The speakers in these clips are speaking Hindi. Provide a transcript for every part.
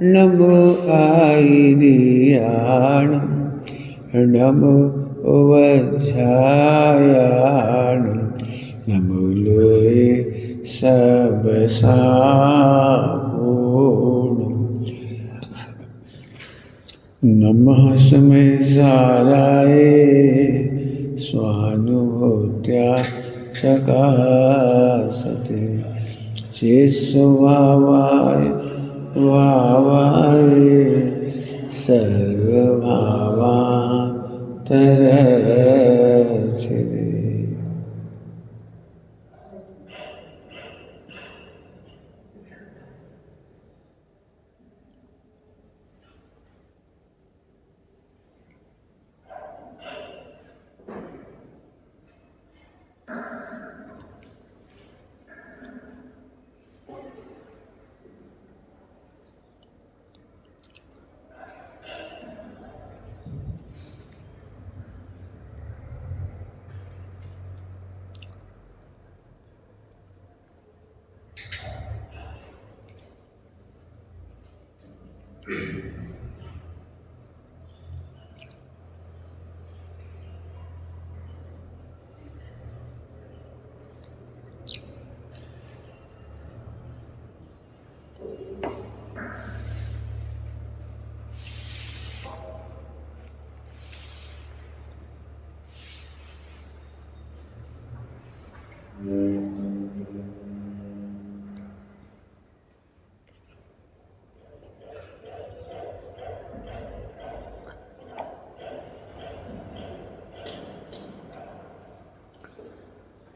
नमो आयिर्याणं नमो वज्रायाणं नमो लोये सबसाहूणं नमः समेसाराय स्वानुभूत्या सकाशते चेत्स्वभावाय भावाय सर्वभावान्तरच्छिदे।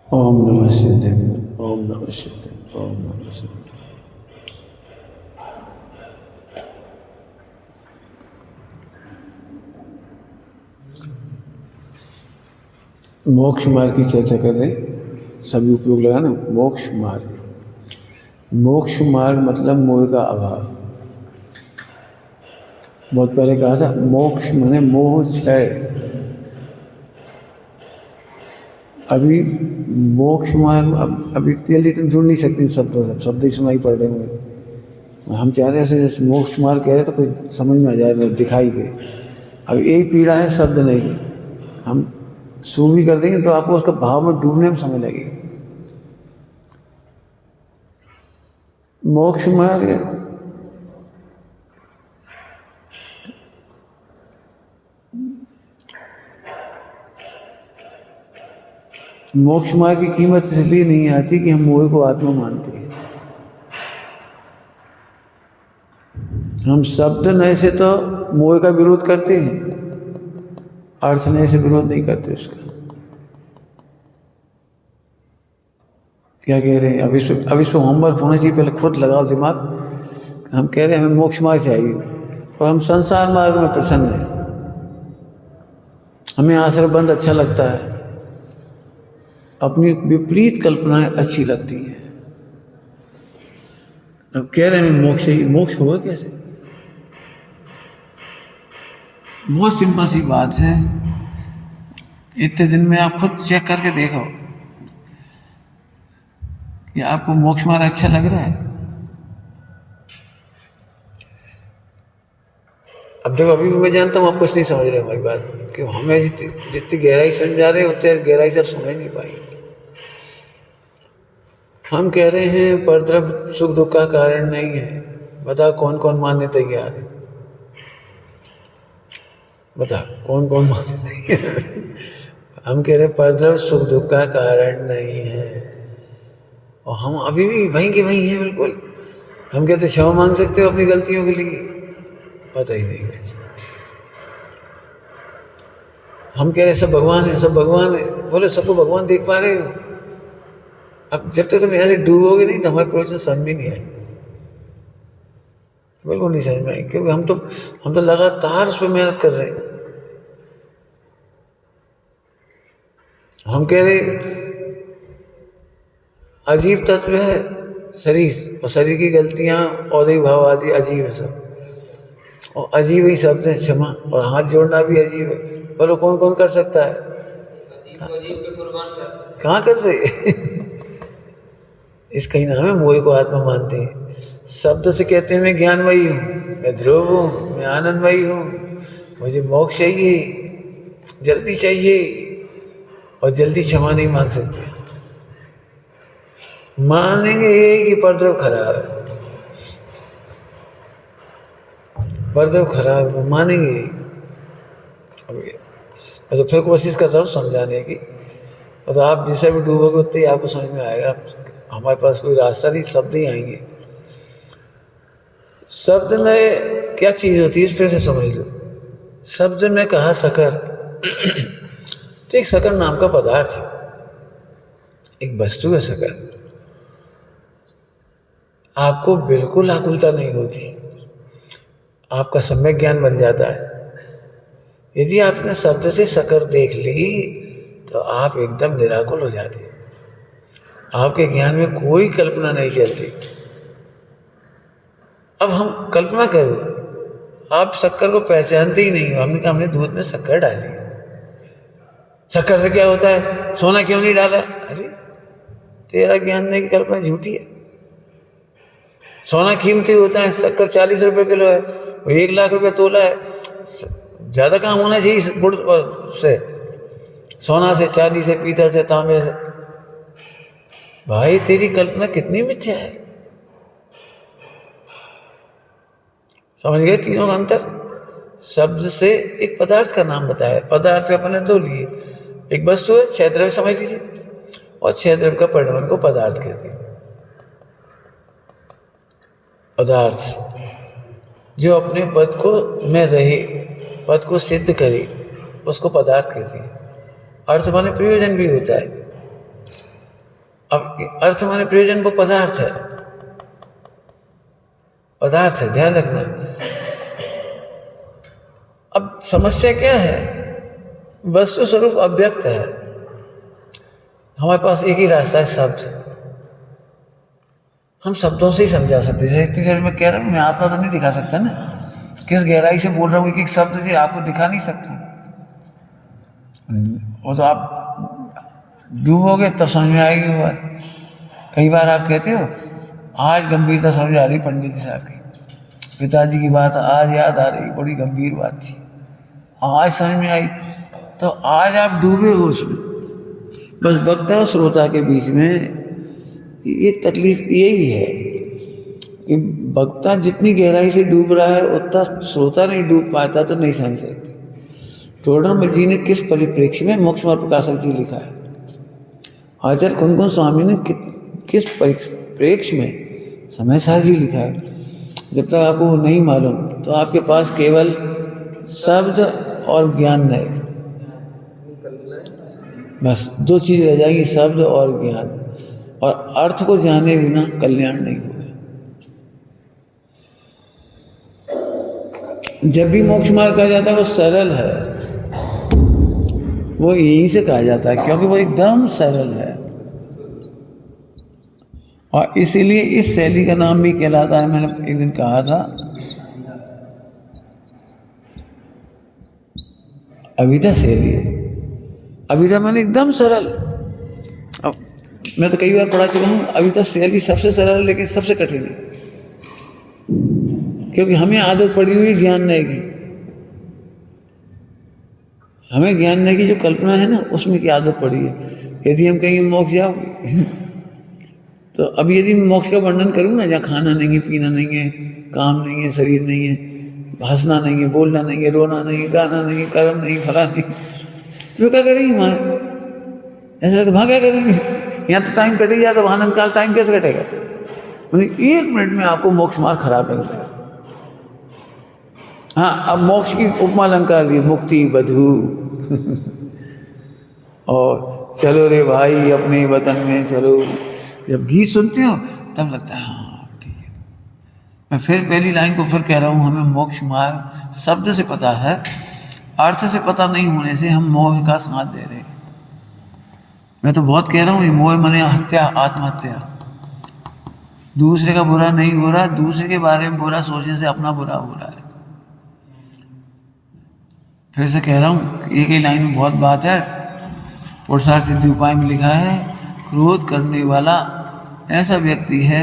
ओम नमः शिवाय, ओम नमः शिवाय, ओम नमः शिवाय। मोक्ष मार्ग की चर्चा कर रहे हैं, सभी उपयोग लगा ना। मोक्ष मार्ग, मोक्ष मार्ग मतलब मोह का अभाव। बहुत पहले कहा था मोक्ष माने मोह क्षय। अभी मोक्ष मार्ग अभी जल्दी तुम जुड़ नहीं सकते शब्दों से, शब्द ही सुनाई पड़ रहे होंगे। हम चाह रहे हैं जैसे मोक्ष मार्ग कह रहे तो कुछ समझ में आ जाए, दिखाई दे। अब यही पीड़ा है शब्द नहीं की, हम शुरू भी कर देंगे तो आपको उसका भाव में डूबने में समय लगेगा। मोक्ष मार्ग मोक्ष मार्ग की कीमत इसलिए नहीं आती कि हम मोह को आत्मा मानते हैं। हम शब्द नए से तो मोह का विरोध करते हैं, अर्थ नए से विरोध नहीं करते उसका। क्या कह रहे हैं? अब इस पर होमवर्क होना चाहिए, पहले खुद लगाओ दिमाग। हम कह रहे हैं हमें मोक्ष मार्ग चाहिए और हम संसार मार्ग में प्रसन्न हैं। हमें आश्रम बंद अच्छा लगता है, अपनी विपरीत कल्पनाएं अच्छी लगती हैं। अब कह रहे हैं मोक्ष ही, मोक्ष होगा कैसे? बहुत सिंपल सी बात है। इतने दिन में आप खुद चेक करके देखो कि आपको मोक्ष मार्ग अच्छा लग रहा है। अब देखो, अभी भी मैं जानता हूँ आप कुछ नहीं समझ रहे हमारी बात, कि हमें जितनी गहराई समझा रहे उतने गहराई से समझ नहीं पाएंगे। हम कह रहे हैं परद्रव्य सुख दुख का कारण नहीं है। बता कौन कौन मानने तैयार है? बता कौन कौन मानने तैयार है? हम कह रहे हैं परद्रव्य सुख दुख का कारण नहीं है, और हम अभी भी वहीं के वहीं हैं बिल्कुल। हम कहते क्षमा मांग सकते हो अपनी गलतियों के लिए, पता ही नहीं वैसे। हम कह रहे सब भगवान है, सब भगवान है। बोले सबको भगवान देख पा रहे हो? अब जब तक तुम यहाँ से डूबोगे नहीं तो हमारे प्रवचन समझ में नहीं आएंगे, बिल्कुल नहीं समझ में आएंगे, क्योंकि हम तो लगातार उस पर मेहनत कर रहे हैं। हम कह रहे अजीब तत्व है शरीर, और शरीर की गलतियाँ औदय भाव आदि अजीब है सब, और अजीब ही शब्द है क्षमा, और हाथ जोड़ना भी अजीब है। बोलो कौन कौन कर सकता है? कहाँ कर रहे इसका ही नाम है मोह को आत्मा मानते हैं। शब्द से कहते हैं मैं ज्ञानमयी हूँ, मैं ध्रुव हूँ, मैं आनंदमयी हूँ, मुझे मोक्ष चाहिए, जल्दी चाहिए, और जल्दी क्षमा नहीं मांग सकते। मानेंगे ये कि परद्रव खराब है, परद्रव खराब है, मानेंगे। मैं तो फिर कोशिश कर रहा हूँ समझाने की, तो आप जिसे भी डूबोगे उतने ही आपको समझ में आएगा। हमारे पास कोई रास्ता नहीं, शब्द ही आएंगे। शब्द में क्या चीज़ होती है, फिर से समझ लो। शब्द में कहा शकर, तो एक शकर नाम का पदार्थ है, एक वस्तु है शकर। आपको बिल्कुल आकुलता नहीं होती, आपका सम्यक ज्ञान बन जाता है। यदि आपने शब्द से शकर देख ली तो आप एकदम निराकुल हो जाते, आपके ज्ञान में कोई कल्पना नहीं चलती। अब हम कल्पना करो, आप शक्कर को पहचानते ही नहीं हो। हमने कहा हमने दूध में शक्कर डाली है, शक्कर से क्या होता है, सोना क्यों नहीं डाला? अरे तेरा ज्ञान नहीं की कल्पना झूठी है। सोना कीमती होता है, शक्कर 40 रुपये किलो है, वो 1 लाख रुपये तोला है। ज़्यादा काम होना चाहिए गुड़ से, सोना से, चांदी से, पीतल से, तांबे से। भाई तेरी कल्पना कितनी मिथ्या है। समझ गए तीनों का अंतर? शब्द से एक पदार्थ का नाम बताया, पदार्थ अपने दो लिए, एक वस्तु है, 6 द्रव्य समझ लीजिए, और 6 द्रव्य का परिणाम को पदार्थ कहते हैं। पदार्थ जो अपने पद को में रहे, पद को सिद्ध करे, उसको पदार्थ कहते हैं। अर्थ माने प्रयोजन भी होता है। अब अर्थ माने प्रयोजन वो पदार्थ है, पदार्थ है, ध्यान रखना। अब समस्या क्या है, वस्तु स्वरूप अव्यक्त है। हमारे पास एक ही रास्ता है, शब्द। हम शब्दों से ही समझा सकते हैं। जैसे इतनी देर में कह रहा हूँ, मैं आत्मा तो नहीं दिखा सकता ना, किस गहराई से बोल रहा हूँ, एक शब्द से आपको दिखा नहीं सकता। वो तो आप डूबोगे तब समझ में आएगी वो बात। कई बार आप कहते हो आज गंभीरता समझ आ रही पंडित जी साहब की, पिताजी की बात आज याद आ रही, बड़ी गंभीर बात थी, आज समझ में आई। तो आज आप डूबे हो उसमें। बस वक्ता और श्रोता के बीच में एक तकलीफ यही है कि वक्ता जितनी गहराई से डूब रहा है उतना श्रोता नहीं डूब पाता, तो नहीं समझ सकते। टोडरमल जी ने किस परिप्रेक्ष्य में मोक्ष मार्ग प्रकाशक जी लिखा है, आचार्य कुंदकुंज स्वामी ने किस परिप्रेक्ष्य में समय सार जी लिखा है। जब तक आपको नहीं मालूम तो आपके पास केवल शब्द और ज्ञान नहीं, बस 2 चीज़ रह जाएंगी, शब्द और ज्ञान। और अर्थ को जाने बिना कल्याण नहीं होगा। जब भी मोक्ष मार्ग कहा जाता है वो सरल है, वो यहीं से कहा जाता है क्योंकि वो एकदम सरल है, और इसीलिए इस शैली का नाम भी कहलाता है। मैंने एक दिन कहा था अविद्या शैली। अविद्या माने एकदम सरल। अब मैं तो कई बार पढ़ा चुका हूँ, अविद्या शैली सबसे सरल है लेकिन सबसे कठिन है, क्योंकि हमें आदत पड़ी हुई ज्ञान नहीं की। हमें ज्ञान नहीं की जो कल्पना है ना, उसमें की आदत पड़ी है। यदि हम कहेंगे मोक्ष जाओगे तो अब यदि मोक्ष का वर्णन करूँ ना, जहाँ खाना नहीं है, पीना नहीं है, काम नहीं है, शरीर नहीं है, हंसना नहीं है, बोलना नहीं है, रोना नहीं है, गाना नहीं है, कर्म नहीं, फला नहीं, तो क्या करेंगे वहाँ? ऐसा लगता वहाँ क्या करेंगे? यहाँ तो टाइम कट ही जाता, वहाँ आनंद काल टाइम कैसे कटेगा? मतलब 1 मिनट में आपको मोक्ष मार्ग खराब लग जाएगा। हाँ, अब मोक्ष की उपमा अलंकार दी, मुक्ति बधू और चलो रे भाई अपने वतन में चलो। जब गीत सुनते हो तब लगता है हाँ ठीक है। मैं फिर पहली लाइन को फिर कह रहा हूँ, हमें मोक्ष मार्ग शब्द से पता है, अर्थ से पता नहीं होने से हम मोह का साथ दे रहे हैं। मैं तो बहुत कह रहा हूँ, ये मोह माने हत्या, आत्महत्या। दूसरे का बुरा नहीं हो रहा, दूसरे के बारे में बुरा सोचने से अपना बुरा हो रहा है। फिर से कह रहा हूँ, एक ही लाइन में बहुत बात है। पुरुषार्थ सिद्धि उपाय में लिखा है, क्रोध करने वाला ऐसा व्यक्ति है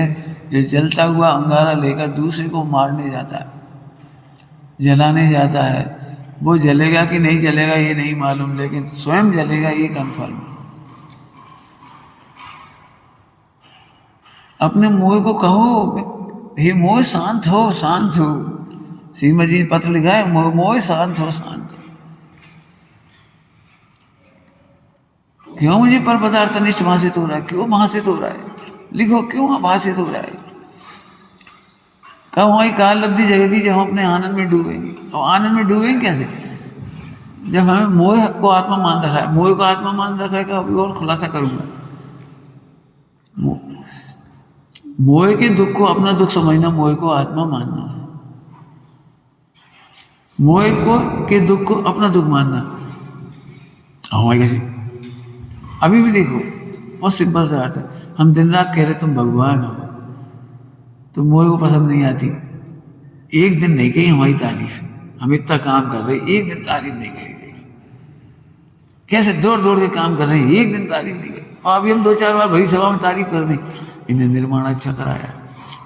जो जलता हुआ अंगारा लेकर दूसरे को मारने जाता है, जलाने जाता है, वो जलेगा कि नहीं जलेगा ये नहीं मालूम, लेकिन स्वयं जलेगा ये कन्फर्म। अपने मोह को कहो, हे मोह शांत हो, शांत हो। श्रीमद जी ने पत्र लिखा है, मोह शांत हो, शांत हो। क्यों मुझे पर पदार्थ अनिष्ट भाषित हो रहा है, क्यों भाषित हो रहा है, लिखो क्यों भाषित हो रहा है। कब वही काल लब्धि जगेगी जब हम अपने आनंद में डूबेंगे। और आनंद में डूबेंगे कैसे, जब हमें मोह को आत्मा मान रखा है। मोह को आत्मा मान रखा है का अभी और खुलासा करूंगा। मोह के दुख को अपना दुख समझना, मोह को आत्मा मानना। मोह को के दुख को अपना दुख मानना। हमारे कैसे अभी भी देखो, बहुत सिंपल सा अर्थ है। हम दिन रात कह रहे तुम भगवान हो, तो मोह को पसंद नहीं आती। एक दिन नहीं कही हमारी तारीफ, हम इतना काम कर रहे एक दिन तारीफ नहीं करी गई। कैसे दौड़ दौड़ के काम कर रहे हैं, एक दिन तारीफ नहीं करी। और अभी हम 2-4 बार भरी सभा में तारीफ कर दें, इन्हें निर्माण अच्छा कराया,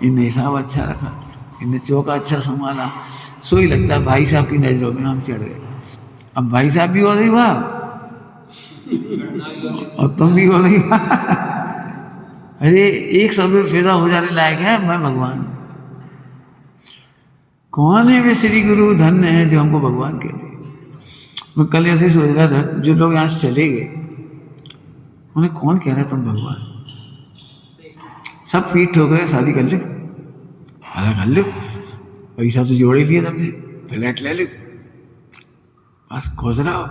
इन्हें हिसाब अच्छा रखा, इन्हें चौका अच्छा संभाला, सो ही लगता है भाई साहब की नजरों में हम चढ़ गए। अब भाई साहब भी हो रही वाह और तुम भी हो रही वाह। अरे एक सौ में फेरा हो जाने लायक है, मैं भगवान। कौन है वे श्री गुरु धन्य है जो हमको भगवान कहते हैं। मैं कल ऐसे सोच रहा था, जो लोग यहाँ से चले गए उन्हें कौन कह रहा है तुम भगवान। सब पीठ ठोक रहे, शादी कर लो, आधा कर लो, पैसा तो जोड़ ही लिया तुमने, फ्लैट ले लो, बस खोज रहा हो।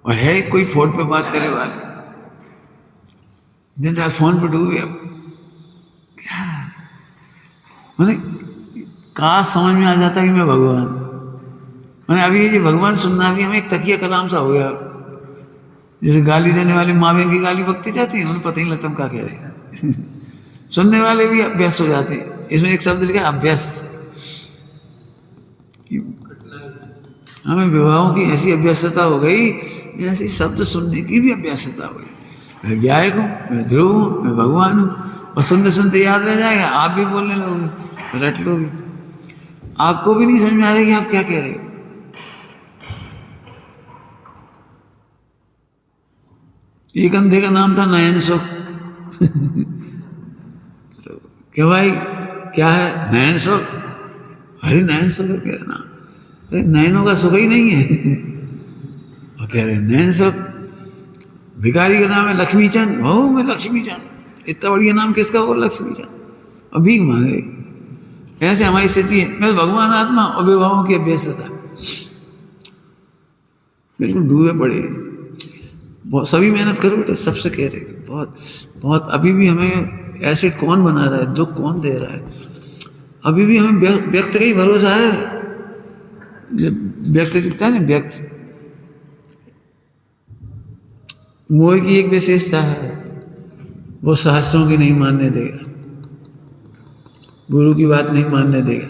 और है कोई फोन पे बात करे वाले, दिन रात फोन पे डूबे। अब क्या मैंने कहा, समझ में आ जाता कि मैं भगवान। मैंने अभी ये भगवान सुनना भी हमें एक तकिया कलाम सा हो गया। जैसे गाली देने वाले माँ बहन की गाली बकती जाती है, उन्हें पता ही नहीं लगता हम क्या कह रहे हैं। सुनने वाले भी अभ्यस्त हो जाते हैं। इसमें एक शब्द लिखा है अभ्यस्त। हमें विवाहों की ऐसी अभ्यस्तता हो गई, ऐसी शब्द सुनने की भी अभ्यस्तता हो गई। मैं गायक हूँ, मैं ध्रुव हूँ, मैं भगवान हूँ, और सुनते सुनते याद रह जाएगा, आप भी बोलने लोगे, रट लोगे। आपको भी नहीं समझ में आ रहा कि आप क्या कह रहे हो। एक अंधे का नाम था नयन सुख। तो क्या भाई क्या है नयन सुख? अरे नयन सुख कह रहे ना, अरे नयनों का सुख ही नहीं है। और कह रहे नयन सुख। भिखारी का नाम है लक्ष्मी चंद, बहु में लक्ष्मी चंद, इतना बढ़िया नाम किसका हो लक्ष्मी चंद, और भीख मांग रहे। ऐसे हमारी स्थिति है। मैं भगवान आत्मा और विवाहों की अभ्यस्तता, बिल्कुल डूबे पड़े। बहुत सभी मेहनत करो बेटा, सबसे कह रहे बहुत बहुत। अभी भी हमें एसिड कौन बना रहा है, दुख कौन दे रहा है, अभी भी हमें व्यक्त का ही भरोसा है। व्यक्त दिखता है ना, व्यक्त मोह की एक विशेषता है, वो शास्त्रों की नहीं मानने देगा, गुरु की बात नहीं मानने देगा,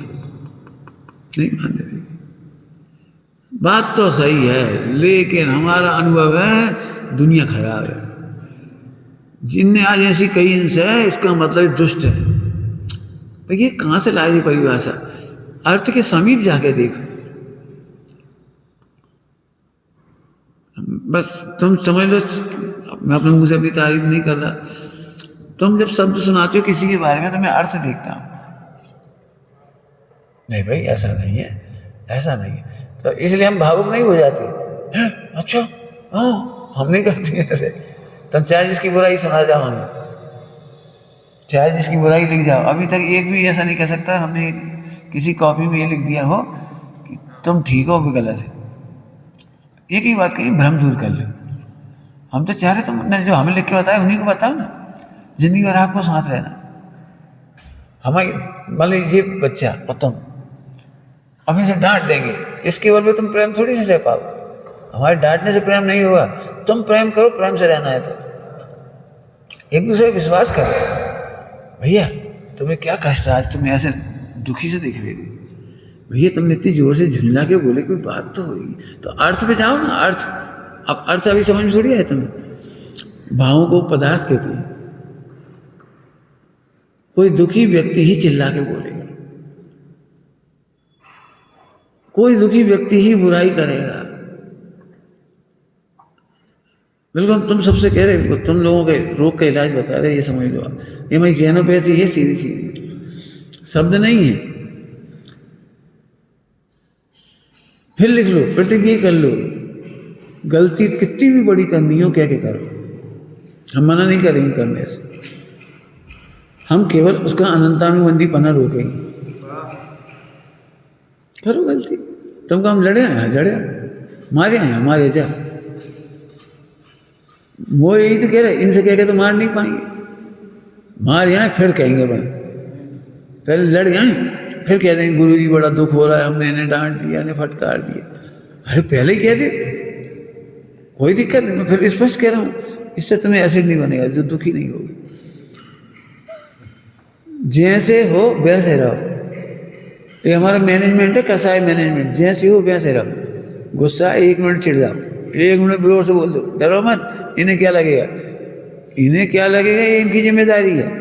नहीं मानने देगा। बात तो सही है, लेकिन हमारा अनुभव है दुनिया खराब है। जिनने आज ऐसी कही इनसे है, इसका मतलब दुष्ट है। ये कहाँ से लाई ये परिभाषा? अर्थ के समीप जाके देखो, बस तुम समझ लो। मैं अपने मुंह से अपनी तारीफ नहीं कर रहा। तुम जब शब्द सुनाते हो किसी के बारे में, तो मैं अर्थ देखता हूँ। नहीं भाई ऐसा नहीं है, ऐसा नहीं है, तो इसलिए हम भावुक नहीं हो जाते हैं। अच्छा हाँ, हम नहीं करते ऐसे। तुम चाहे जिसकी बुराई सुना जाओ, हमें चाहे जिसकी बुराई लिख जाओ, अभी तक एक भी ऐसा नहीं कह सकता हमने किसी कॉपी में ये लिख दिया हो कि तुम ठीक हो भी गलत है। एक ही बात कही, भ्रम दूर कर लो। हम तो चाह रहे तुमने जो हमें लिख के बताया उन्हीं को बताओ ना, जिंदगी भर आपको साथ रहना। हमारी मान लीजिए बच्चा और तुम अब इसे डांट देंगे, इसके बल पे तुम प्रेम थोड़ी से सह पाओगे। हमारे डांटने से प्रेम नहीं होगा। तुम प्रेम करो, प्रेम से रहना है तो एक दूसरे पर विश्वास करो। भैया तुम्हें क्या कष्ट है आज, तुम ऐसे दुखी से दिख रहे थे, भैया तुमने इतनी जोर से झुंझला के बोले, कोई बात तो होगी। तो अर्थ पे जाओ ना, अर्थ। अब अर्थ अभी समझ में थोड़ी है तुम्हें। भावों को पदार्थ कहते हैं। कोई दुखी व्यक्ति ही चिल्ला के बोलेगा, कोई दुखी व्यक्ति ही बुराई करेगा। बिल्कुल तुम सबसे कह रहे, तुम लोगों के रोग का इलाज बता रहे, ये समझ लो आप। ये मैं जैनोपैथी है, सीधी सीधी शब्द नहीं है। फिर लिख लो, प्रतिज्ञा कर लो, गलती कितनी भी बड़ी करनी हो कह के करो, हम मना नहीं करेंगे करने से, हम केवल उसका अनंतानुबंधीपना रोकेंगे। करो गलती, तुमको हम लड़े हैं, लड़े मारे हैं, हमारे जा वो यही तो कह रहे, इनसे कह के तो मार नहीं पाएंगे, मार आए फिर कहेंगे भाई, पहले लड़ आए फिर कह देंगे गुरु जी बड़ा दुख हो रहा है, हमने इन्हें डांट दिया, इन्हें फटकार दिया। अरे पहले ही कह दे, कोई दिक्कत नहीं, मैं फिर स्पष्ट कह रहा हूँ, इससे तुम्हें एसिड नहीं बनेगा, जो दुखी नहीं होगी। जैसे हो वैसे रहो, ये हमारा मैनेजमेंट है, कसाई मैनेजमेंट। जैसे हो वैसे रहो, गुस्सा 1 मिनट चिढ़ जाओ, 1 मिनट जोर से बोल दो, डरो मत, इन्हें क्या लगेगा, इन्हें क्या लगेगा ये इनकी जिम्मेदारी है।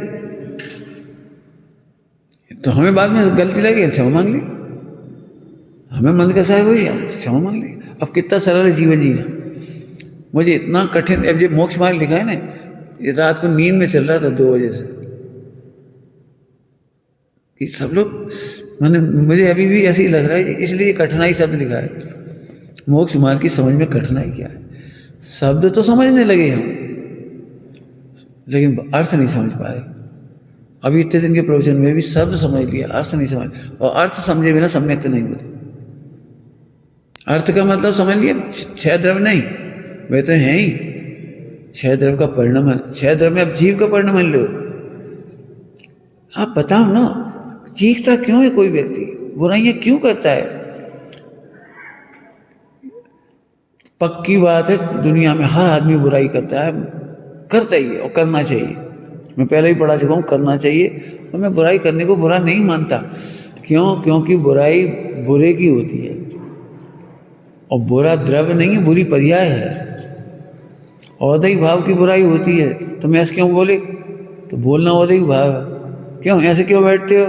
तो हमें बाद में गलती लगी, क्षमा मांग ली, हमें मन का साहब हुई, क्षमा मांग ली। अब कितना सरल है जीवन जीना। मुझे इतना कठिन, अब जो मोक्ष मार्ग लिखा है ना, ये रात को नींद में चल रहा था 2 बजे से, कि सब लोग मैंने, मुझे अभी भी ऐसे ही लग रहा है, इसलिए कठिनाई शब्द लिखा है। मोक्ष मार्ग की समझ में कठिनाई क्या है, शब्द तो समझने लगे हम, लेकिन अर्थ नहीं समझ पा रहे। अभी इतने दिन के प्रवचन में भी शब्द समझ लिया, अर्थ नहीं समझ, और अर्थ समझे बिना सम्यक्त नहीं होते। अर्थ का मतलब समझ लिया, 6 द्रव्य नहीं, वे तो हैं ही 6 द्रव्य का परिणाम है, 6 द्रव्य में अब जीव का परिणाम मान लो। आप बताओ ना, चीखता क्यों है कोई व्यक्ति, बुराइयां क्यों करता है? पक्की बात है, दुनिया में हर आदमी बुराई करता है, करता ही है और करना चाहिए। मैं पहले ही पढ़ा चुका हूँ, करना चाहिए, और मैं बुराई करने को बुरा नहीं मानता। क्यों? क्योंकि बुराई बुरे की होती है, और बुरा द्रव्य नहीं है, बुरी पर्याय है। औदैहिक भाव की बुराई होती है, तो मैं ऐसे क्यों बोले? तो बोलना औदैहिक भाव है। क्यों ऐसे क्यों बैठते हो?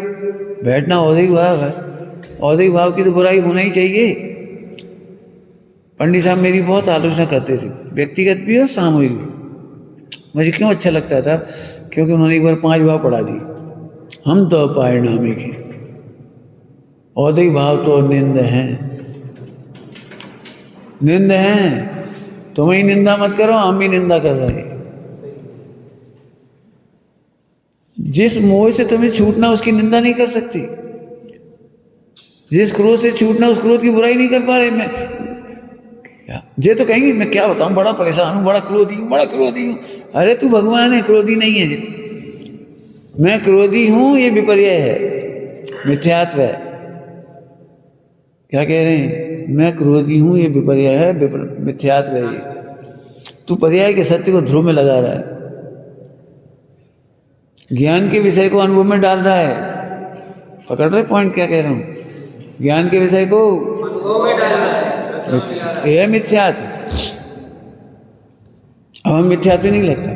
बैठना औदैहिक भाव है, औदैहिक भाव की तो बुराई होना ही चाहिए। पंडित साहब मेरी बहुत आलोचना करते थे, व्यक्तिगत भी और सामूहिक भी। मुझे क्यों अच्छा लगता था? क्योंकि उन्होंने एक बार 5 भाव पढ़ा दी, हम तो परिणामिक हैं, औदैहिक भाव तो निंद हैं, निंद हैं, तुम ही निंदा मत करो, हम भी निंदा कर रहे हैं। जिस मोह से तुम्हें छूटना उसकी निंदा नहीं कर सकती, जिस क्रोध से छूटना उस क्रोध की बुराई नहीं कर पा रहे। मैं क्या जे तो कहेंगे मैं क्या बताऊं, बड़ा परेशान हूं, बड़ा क्रोधी हूं, बड़ा क्रोधी हूं। अरे तू भगवान है, क्रोधी नहीं है। मैं क्रोधी हूं ये विपर्य है, मिथ्यात्व है। क्या कह रहे हैं? मैं क्रोधी हूं ये विपर्य है, मिथ्यात्व है। तू पर्याय के सत्य को ध्रुव में लगा रहा है, ज्ञान के विषय को अनुभव में डाल रहा है। पकड़ रहे पॉइंट क्या कह रहा हूं? ज्ञान के विषय को अनुभव में डाल रहा है, यह मिथ्यात्व। अब हम मिथ्यात्व नहीं लगता,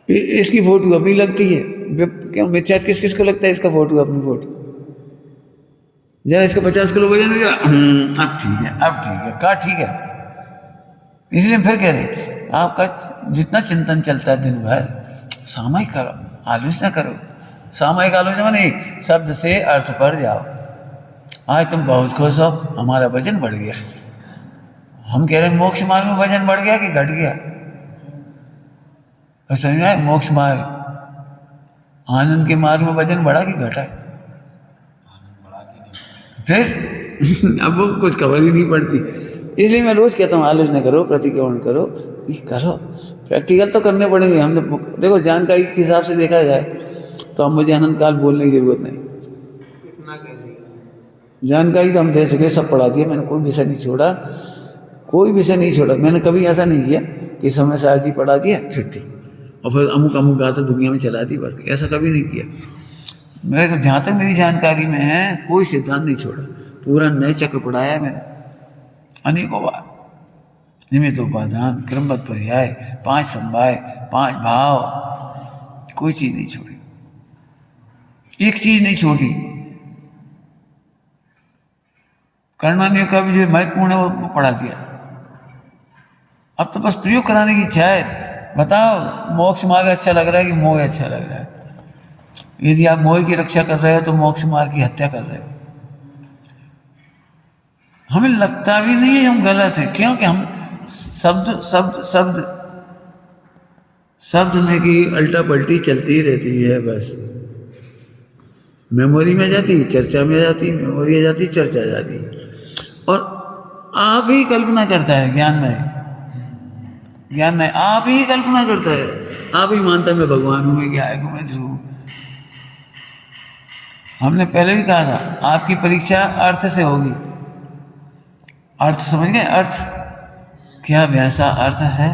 इसकी फोटो अपनी लगती है। क्यों मिथ्यात्व किस किस को लगता है? इसका फोटो अपनी फोटो। जरा इसका 50 किलो वजन हो गया, अब ठीक है, अब ठीक है, कहा ठीक है। इसलिए फिर कह रहे आपका जितना चिंतन चलता है दिन भर, सामयिक करो, आलोचना करो। सामयिक आलोचना माने शब्द से अर्थ पर जाओ। आज तुम बहुत खुश हो, हमारा वजन बढ़ गया। हम कह रहे हैं मोक्ष मार्ग में वजन बढ़ गया कि घट गया? तो समझ में आए? मोक्ष मार्ग, आनंद के मार्ग में वजन बढ़ा कि घटा? फिर अब वो कुछ खबर ही नहीं पड़ती। इसलिए मैं रोज कहता हूँ आलोचना करो, प्रतिक्रमण करो, ये करो। प्रैक्टिकल तो करने पड़ेंगे। हमने देखो जानकारी के हिसाब से देखा जाए तो अब मुझे अनंत काल बोलने की जरूरत नहीं, जानकारी तो हम दे सके, सब पढ़ा दिया मैंने, कोई विषय नहीं छोड़ा, कोई विषय नहीं छोड़ा। मैंने कभी ऐसा नहीं किया कि समय सार जी पढ़ा दिया छुट्टी और फिर अमुक अमुक बात दुनिया में चला दी, बस ऐसा कभी नहीं किया। मेरे को जहाँ तक मेरी जानकारी में है कोई सिद्धांत नहीं छोड़ा, पूरा नए चक्र पढ़ाया है मैंने अनेकों बार। निमित्त उपादान, क्रमबद्ध पर्याय, 5 समवाय, 5 भाव, कोई चीज नहीं छोड़ी, एक चीज नहीं छोड़ी। कर्णानियों का भी जो महत्वपूर्ण है वो पढ़ा दिया। अब तो बस प्रयोग कराने की इच्छा है। बताओ, मोक्ष मार्ग अच्छा लग रहा है कि मोह अच्छा लग रहा है? यदि आप मोह की रक्षा कर रहे हो तो मोक्ष मार्ग की हत्या कर रहे हो। हमें लगता भी नहीं है हम गलत हैं, क्योंकि हम शब्द शब्द शब्द शब्द में की अल्टा पल्टी चलती रहती है। बस मेमोरी में जाती, चर्चा में जाती, मेमोरी में जाती, चर्चा जाती, और आप ही कल्पना करता है। ज्ञान में आप ही कल्पना करता है, आप ही मानता है मैं भगवान हूं, मैं ज्ञायक हूं, मैं ध्रुव हूं। हमने पहले भी कहा था आपकी परीक्षा अर्थ से होगी। अर्थ समझ गए? अर्थ क्या वैसा अर्थ है?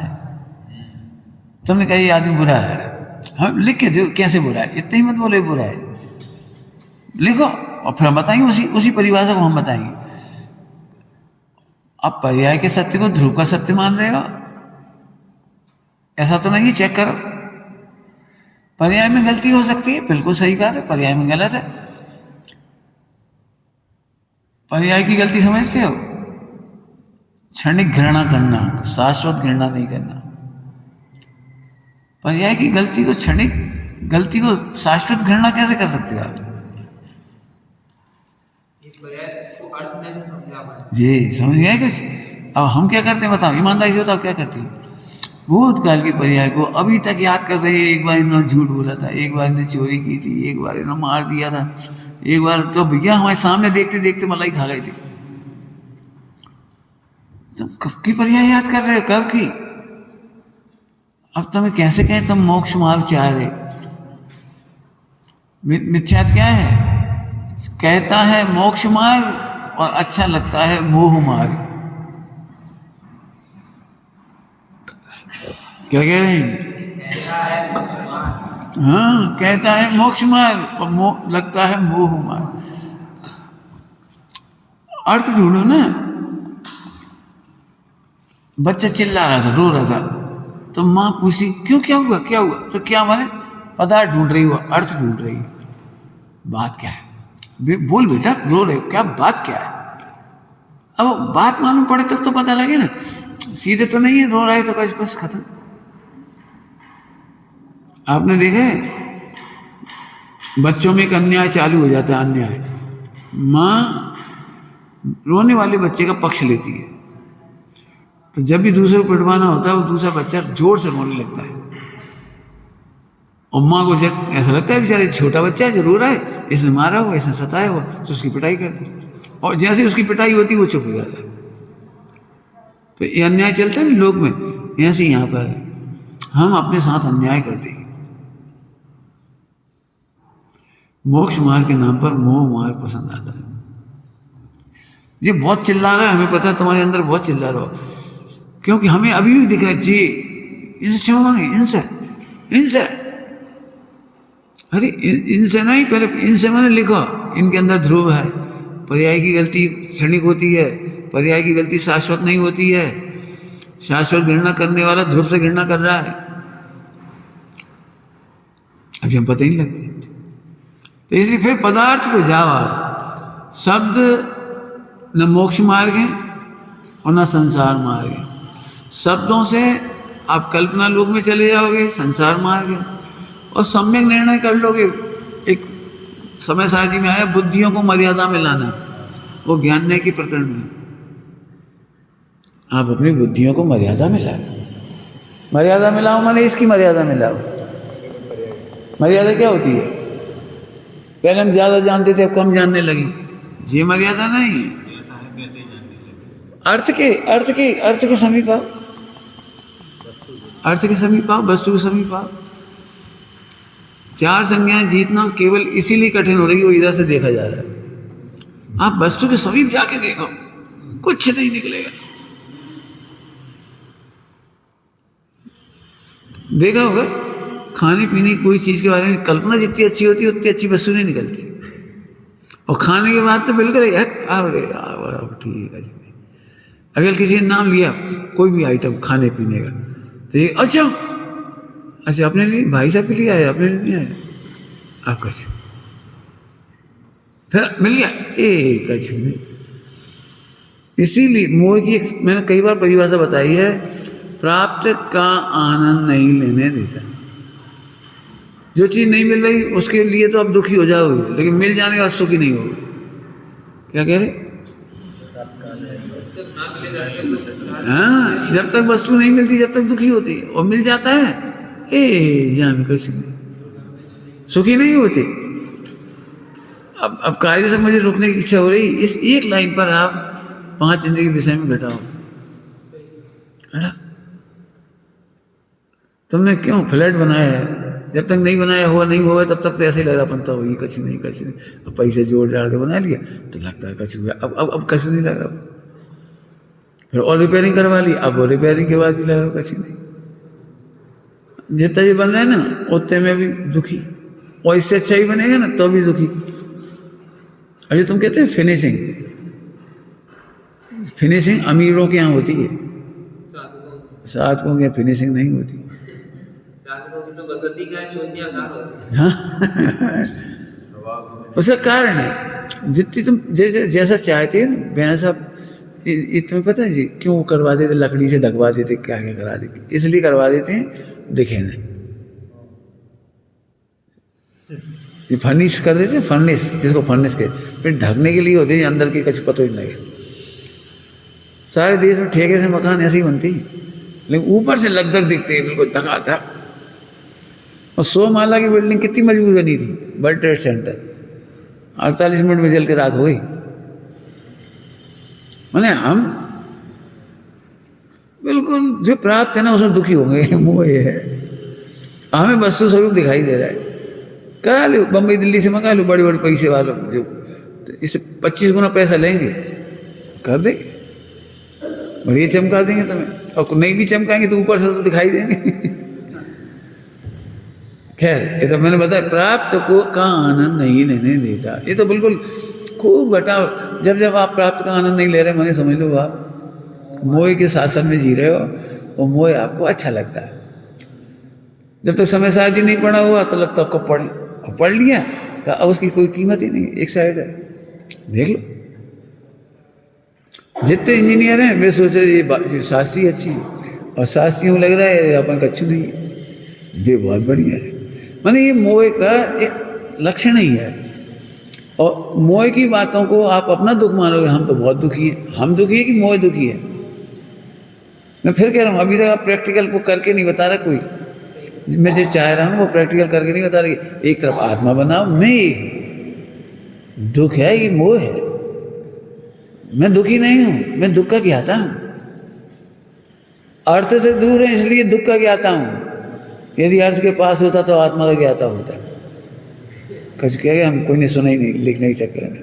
तुमने कहा ये आदमी बुरा है, हम लिख के दो कैसे बुरा है, इतना ही मत बोले बुरा है, लिखो और फिर हम बताएंगे, उसी परिभाषा को हम बताएंगे। अब पर्याय के सत्य को ध्रुव का सत्य मान रहे हो, ऐसा तो नहीं, चेक करो। पर्याय में गलती हो सकती है, बिल्कुल सही बात है, पर्याय में गलत है। पर्याय की गलती समझते हो? क्षणिक घृणा करना, शाश्वत घृणा नहीं करना। पर्याय की गलती को, क्षणिक गलती को शाश्वत घृणा कैसे कर सकते हो आप? जी समझ गए कुछ? अब हम क्या करते हैं बताओ, ईमानदारी से बताओ क्या करते हैं? भूतकाल के पर्याय को अभी तक याद कर रहे हैं। एक बार इन्होंने झूठ बोला था, एक बार इन्होंने चोरी की थी, एक बार इन्होंने मार दिया था, एक बार तो भैया हमारे सामने देखते देखते मलाई खा गए थे। तुम कब की पर्याय याद कर रहे हो, कब की? अब तुम्हें कैसे कहें तुम मोक्ष मार्ग चाह रहे? मिथ्यात क्या है? कहता है मोक्ष मार्ग और अच्छा लगता है मोह मार्ग। क्या कह रहे हैं? हाँ, कहता है मोक्ष मार्ग और लगता है मोह मार्ग। अर्थ ढूंढो ना। बच्चा चिल्ला रहा था, रो रहा था, तो माँ पूछी क्यों, क्या हुआ, क्या हुआ? तो क्या माने? पदार्थ ढूंढ रही हो, अर्थ ढूंढ रही, बात क्या है? बोल बेटा, रो रहे हो, क्या बात क्या है? अब बात मालूम पड़े तब तो पता लगे ना, सीधे तो नहीं है, रो रहा है तो बस खत्म। आपने देखा है बच्चों में एक अन्याय चालू हो जाता है, अन्याय। माँ रोने वाले बच्चे का पक्ष लेती है, तो जब भी दूसरे को पिटवाना होता है वो दूसरा बच्चा जोर से रोने लगता है, और माँ को जब ऐसा लगता है बेचारे छोटा बच्चा है जो रो रहा है, इसने मारा हुआ, इसने सताया हुआ, तो उसकी पिटाई करती, और जैसे उसकी पिटाई होती वो चुप हो जाता है। तो ये अन्याय चलता है ना लोक में, ऐसे ही यहाँ पर हम अपने साथ अन्याय करते हैं। मोक्ष मार्ग के नाम पर मोह मार्ग पसंद आता है। ये बहुत चिल्ला रहा है, हमें पता है तुम्हारे अंदर बहुत चिल्ला रहा हो, क्योंकि हमें अभी भी दिख रहा है जी इनसे क्षमा मांगे, इनसे अरे इनसे नहीं, पहले इनसे मैंने लिखो, इनके अंदर ध्रुव है। पर्याय की गलती क्षणिक होती है, पर्याय की गलती शाश्वत नहीं होती है। शाश्वत घृणा करने वाला ध्रुव से घृणा कर रहा है, अभी हम पता ही नहीं लगती। तो इसलिए फिर पदार्थ पे जाओ आप। शब्द न मोक्ष मार्ग है और न संसार मार्ग है। शब्दों से आप कल्पना लोक में चले जाओगे, संसार मार्ग है, और सम्यक निर्णय कर लोगे। एक समय सारथी में आया, बुद्धियों को मर्यादा में लाना, वो ज्ञान न्याय के प्रकरण में। आप अपनी बुद्धियों को मर्यादा में लाओ। मर्यादा में लाओ माने इसकी मर्यादा में लाओ। मर्यादा क्या होती है? पहले हम ज्यादा जानते थे, अब कम जानने लगे, ये मर्यादा नहीं है। अर्थ के समीप आओ, अर्थ के समीप आओ, वस्तु के समीप आओ। चार संज्ञाएं जीतना केवल इसीलिए कठिन हो रही है, वो इधर से देखा जा रहा है। आप वस्तु के समीप जाके देखो, कुछ नहीं निकलेगा। देखा होगा खाने पीने की कोई चीज के बारे में कल्पना जितनी अच्छी होती है उतनी अच्छी वस्तु नहीं निकलती, और खाने के बाद तो बिल्कुल ठीक है। अगर किसी ने नाम लिया कोई भी आइटम खाने पीने का, तो ये अच्छा अच्छा अपने लिए, भाई साहब के लिए आया, अपने लिए नहीं आया, आप कैसे फिर मिल गया एक अच्छी नहीं। इसीलिए मोह की मैंने कई बार परिभाषा बताई है, प्राप्त का आनंद नहीं लेने देता। जो चीज़ नहीं मिल रही उसके लिए तो आप दुखी हो जाओगे, लेकिन मिल जाने के बाद सुखी नहीं होगे। क्या कह रहे? हाँ, जब तक वस्तु नहीं मिलती जब तक दुखी होती है, और मिल जाता है यहाँ में कैसे नहीं, सुखी नहीं होती। अब कायदे से मुझे रुकने की इच्छा हो रही, इस एक लाइन पर आप 5 जिंदगी विषय में घटाओ, है ना? तुमने क्यों फ्लैट बनाया है? जब तक नहीं बनाया हुआ नहीं हुआ तब तक तो ऐसे ही लग रहा बनता हो, ये कच्ची नहीं कच्ची नहीं। अब पैसे जोड़ डाल के बना लिया तो लगता है कच्ची हुआ, अब कच्ची नहीं लग रहा। फिर और रिपेयरिंग करवा ली, अब रिपेयरिंग के बाद भी लग रहा कच्ची नहीं। जितना भी बन रहा है ना उतने में भी दुखी, और इससे अच्छा ही बनेगा ना तो भी दुखी। अभी तुम कहते हैं फिनिशिंग, फिनिशिंग अमीरों के यहाँ होती है, साधकों के फिनिशिंग नहीं होती। हाँ उसका कारण है जितनी तुम जैसे जैसा चाहते हैं ना वैसा। तुम्हें पता है जी क्यों करवा देते, लकड़ी से ढकवा देते, क्या क्या करा देते, इसलिए करवा देते हैं दिखे नहीं। ये फर्निश कर देते हैं, फर्निश जिसको फर्निश के, फिर ढकने के लिए होते हैं अंदर की कुछ पता ही नहीं लगे। सारे देश में ठेके से मकान ऐसे ही बनती है, लेकिन ऊपर से लगधक दिखते हैं बिल्कुल धकाधक। और 100 माला की बिल्डिंग कितनी मजबूत बनी थी, वर्ल्ड ट्रेड सेंटर, 48 मिनट में जल के राख हो गई। माने हम बिल्कुल जो प्राप्त है ना उसमें दुखी होंगे, मोह है। हमें वस्तु स्वरूप दिखाई दे रहा है, करा लो बम्बई दिल्ली से मंगा लो, बड़े बड़े पैसे वालों जो तो इससे 25 गुना पैसा लेंगे, कर देंगे, बढ़िया चमका देंगे तुम्हें। और नहीं भी चमकाएंगे तो ऊपर से तो दिखाई देंगे। खैर ये तो मैंने बताया, प्राप्त को का आनंद नहीं लेने देता। ये तो बिल्कुल खूब घटाओ। जब जब आप प्राप्त का आनंद नहीं ले रहे, मैंने समझ लो आप मोह के शासन में जी रहे हो, और मोह आपको अच्छा लगता है। जब तक समय सारथी नहीं पढ़ा हुआ तो लगता है कब पढ़े, और पढ़ लिया तो अब उसकी कोई कीमत ही नहीं, एक साइड है। देख लो जितने इंजीनियर हैं वे सोच रहे ये शास्त्री अच्छी है, और शास्त्रियों लग रहा है अपन का अच्छी नहीं है, ये बहुत बढ़िया है। माने ये मोह का एक लक्षण ही है। और मोह की बातों को आप अपना दुख मानोगे, हम तो बहुत दुखी हैं। हम दुखी है कि मोह दुखी है? मैं फिर कह रहा हूँ, अभी तक आप प्रैक्टिकल को करके नहीं बता रहा कोई। मैं जो चाह रहा हूँ वो प्रैक्टिकल करके नहीं बता रही। एक तरफ आत्मा बनाओ, मैं दुख है ये मोह है, मैं दुखी नहीं हूं, मैं दुख का ज्ञाता हूं। अर्थ से दूर है इसलिए दुख का ज्ञाता हूं। यदि अर्थ के पास होता तो आत्मा का ज्ञाता होता। कुछ कह गए, हम कोई ने सुना ही नहीं लिखने के चक्कर में।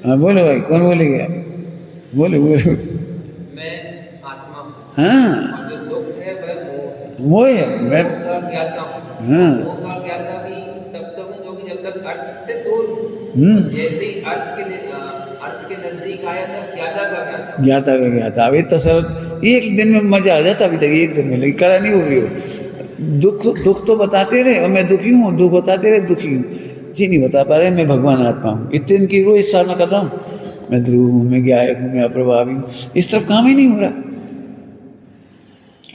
हाँ बोलो भाई, कौन बोलेगा? बोलो बोलो। मैं आत्मा हूँ, हाँ और जो दुख है वह मोह है, मैं का ज्ञाता हूँ। हाँ मोह का ज्ञाता भी तब तक हूँ जो कि जब तक अर्थ से दूर हूँ। जैसे ही अर्थ के नजदीक आया तब ज्ञाता का ज्ञाता। ज्ञाता का ज्ञाता। अभी तसर एक दिन में मजा आ जाता, अभी तक एक दिन में, लेकिन करा नहीं हो रही हो। दुख तो बताते रहे और मैं दुखी हूँ, दुख बताते रहे दुखी हूँ, जी नहीं बता पा रहे मैं भगवान आत्मा हूँ। इतने दिन की रोज साधना कर रहा हूँ, मैं ध्रुव हूँ, मैं ज्ञायक हूँ, मैं अप्रभावी हूँ, इस तरफ काम ही नहीं हो रहा।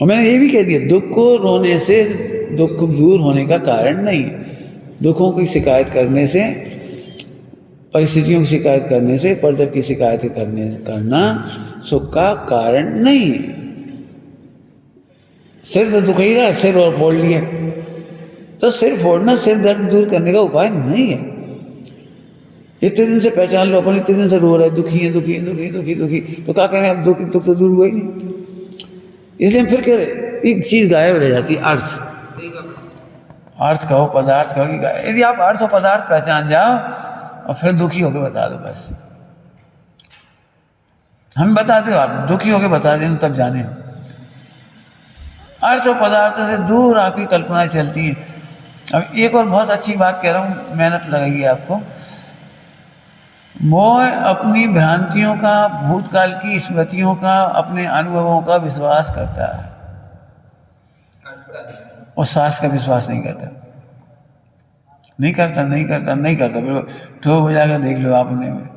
और मैंने ये भी कह दिया, दुख को रोने से दुख दूर होने का कारण नहीं है। दुखों की शिकायत करने से, परिस्थितियों की शिकायत करने से, पर्दे की शिकायत करना सुख का कारण नहीं है। सिर तो दुख ही रहा, सिर और फोड़ लिया तो सिर फोड़ना सिर दर्द दूर करने का उपाय नहीं है। इतने दिन से पहचान लो, अपन इतने दिन से रो रहे दुखी है दुखी है दुखी दुखी दुखी, तो क्या करें अब? दुख तो दूर हुआ ही नहीं। इसलिए हम फिर कह रहे एक चीज गायब रह जाती है, अर्थ कहो पदार्थ कहो कि यदि आप अर्थ और पदार्थ पहचान जाओ और फिर दुखी होकर बता दो, बस हम बता दो, आप दुखी होकर बता दें तब जाने। अर्थ और पदार्थ से दूर आपकी कल्पनाएं चलती हैं। अब एक और बहुत अच्छी बात कह रहा हूँ, मेहनत लगेगी आपको। मोह अपनी भ्रांतियों का, भूतकाल की स्मृतियों का, अपने अनुभवों का विश्वास करता है और शास्त्र का विश्वास नहीं करता। नहीं करता, नहीं करता, नहीं करता, बिल्कुल। तो हो जाकर देख लो आपने में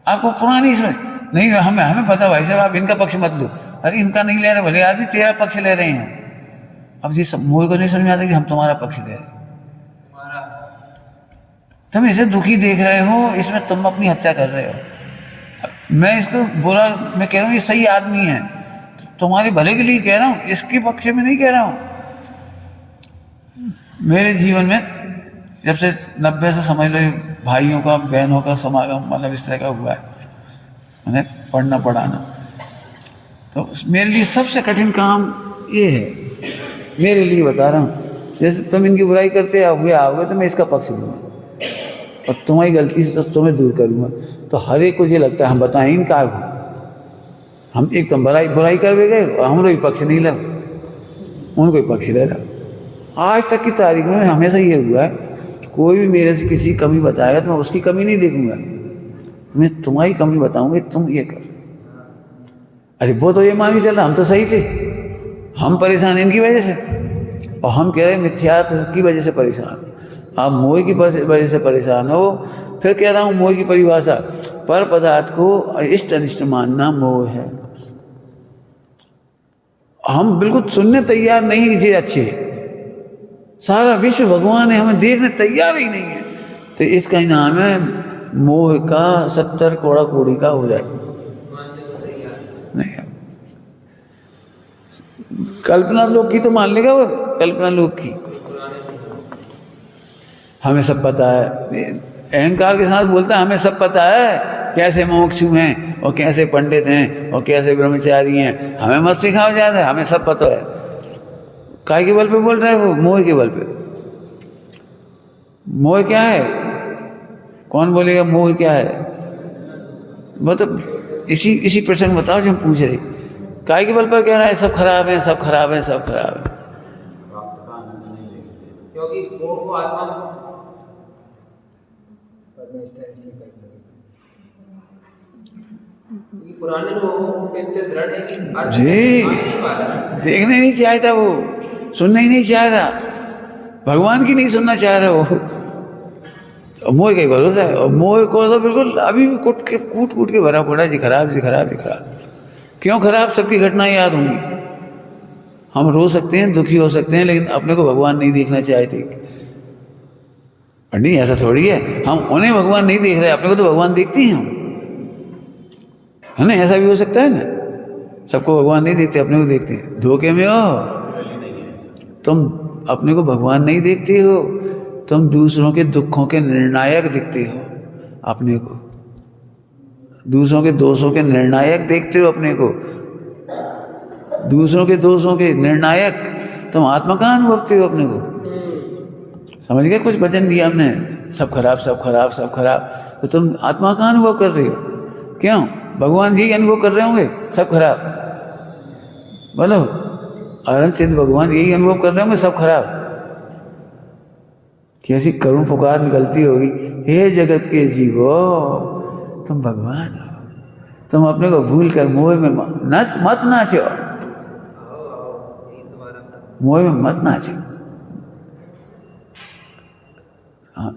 आपको पुरानी समझ नहीं। हमें पता भाई साहब, आप इनका पक्ष मत लो। अरे इनका नहीं ले रहे, भले आदमी तेरा पक्ष ले रहे हैं। अब जी सब मोह को नहीं समझ में आता कि हम तुम्हारा पक्ष ले रहे हैं। तुम इसे दुखी देख रहे हो, इसमें तुम अपनी हत्या कर रहे हो। मैं इसको बुरा, मैं कह रहा हूँ ये सही आदमी है, तुम्हारे भले के लिए कह रहा हूँ, इसके पक्ष में नहीं कह रहा हूँ। मेरे जीवन में जब से 90 से समझ लो भाइयों का, बहनों का समागम मतलब इस तरह का हुआ है, मैंने पढ़ना पढ़ाना, तो मेरे लिए सबसे कठिन काम ये है। मेरे लिए बता रहा हूँ, जैसे तुम इनकी बुराई करते आओगे तो मैं इसका पक्ष लूँगा और तुम्हारी गलती से तो तुम्हें दूर करूँगा। तो हर एक को ये लगता है हम बताएं इनका, हम एक तुम बुराई कर गए और हम कोई पक्ष नहीं ला, उनको पक्ष ले रहा। आज तक की तारीख में हमेशा ये हुआ है, कोई भी मेरे से किसी कमी बताएगा तो मैं उसकी कमी नहीं देखूंगा, मैं तुम्हारी कमी बताऊंगी, तुम ये कर। अरे वो तो ये मान के चल रहा हम तो सही थे, हम परेशान इनकी वजह से, और हम कह रहे मिथ्यात्व की वजह से परेशान। आप मोह की वजह से परेशान हो। फिर कह रहा हूँ मोह की परिभाषा, पर पदार्थ को इष्ट अनिष्ट मानना मोह है। हम बिल्कुल सुनने तैयार नहीं कि ये अच्छे है, सारा विश्व भगवान है, हमें देखने तैयार ही नहीं है, तो इसका नाम है मोह का 70 कोड़ा कोड़ी का हो जाए। नहीं, कल्पना लोक की तो मान लेगा वो, कल्पना लोक की हमें सब पता है। अहंकार के साथ बोलता है हमें सब पता है, कैसे मोक्षु हैं और कैसे पंडित हैं और कैसे ब्रह्मचारी हैं, हमें मत सिखाओ ज़्यादा, हमें सब पता है। काय के बल पे बोल रहा है वो? मोह के बल पे। मोह क्या है? कौन बोलेगा मोह क्या है? मतलब इसी प्रसंग बताओ जो हम पूछ रहे। काय के बल पर कह रहा है सब खराब है, सब खराब है, सब खराब है, क्योंकि मोह को आत्मा पुराने लोगों पे दृढ़ है कि अर्थ जी देखने नहीं चाहता, वो सुनना ही नहीं चाह रहा, भगवान की नहीं सुनना चाह रहा वो। मोह का ही भरोसा है, और मोह को तो बिल्कुल अभी भी कूट के भरा पड़ा, जी खराब, जी खराब, जी खराब। क्यों खराब? सबकी घटनाएं याद होंगी। हम रो सकते हैं, दुखी हो सकते हैं, लेकिन अपने को भगवान नहीं देखना चाहते। और नहीं, ऐसा थोड़ी है हम उन्हें भगवान नहीं देख रहे, अपने को तो भगवान देखते हैं हम, है ना? ऐसा भी हो सकता है ना, सबको भगवान नहीं देखते, अपने को देखते हैं। धोखे में हो तुम, अपने को भगवान नहीं देखते हो, तुम दूसरों के दुखों के निर्णायक दिखते हो अपने को, दूसरों के दोषों के निर्णायक देखते हो अपने को, दूसरों के दोषों के निर्णायक। तुम आत्मा का अनुभवते हो अपने को। समझ गए? कुछ वचन दिया हमने, सब खराब, सब खराब, सब खराब, तो तुम आत्मा का अनुभव कर रहे हो। क्यों? भगवान जी अनुभव कर रहे होंगे सब खराब, बोलो अरहंत सिद्ध भगवान यही अनुभव कर रहे होंगे सब खराब। कैसी करुण पुकार निकलती होगी, हे जगत के जीवो तुम भगवान हो, तुम अपने को भूल कर मोह में मत नाचो, मोह में मत नाचो।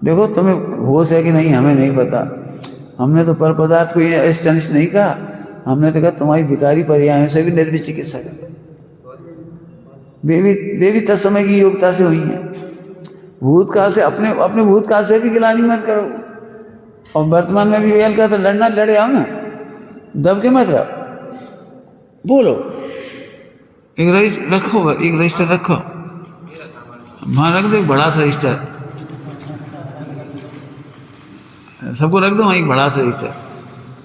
देखो तुम्हें होश है कि नहीं हमें नहीं पता, हमने तो पर पदार्थ को इष्ट अनिष्ट नहीं कहा, हमने तो कहा तुम्हारी विकारी पर्यायों से भी निर्विचिकित्सक है, वे भी तत्समय की योग्यता से हुई हैं। भूतकाल से अपने भूतकाल से भी गिलानी मत करो, और वर्तमान में भी वेल का तो लड़ना लड़े आओ ना, दब के मत रहो। बोलो, एक रजिस्टर रखो, वहाँ रख दो एक बड़ा सा रजिस्टर, सबको रख दो वहाँ एक बड़ा सा रजिस्टर,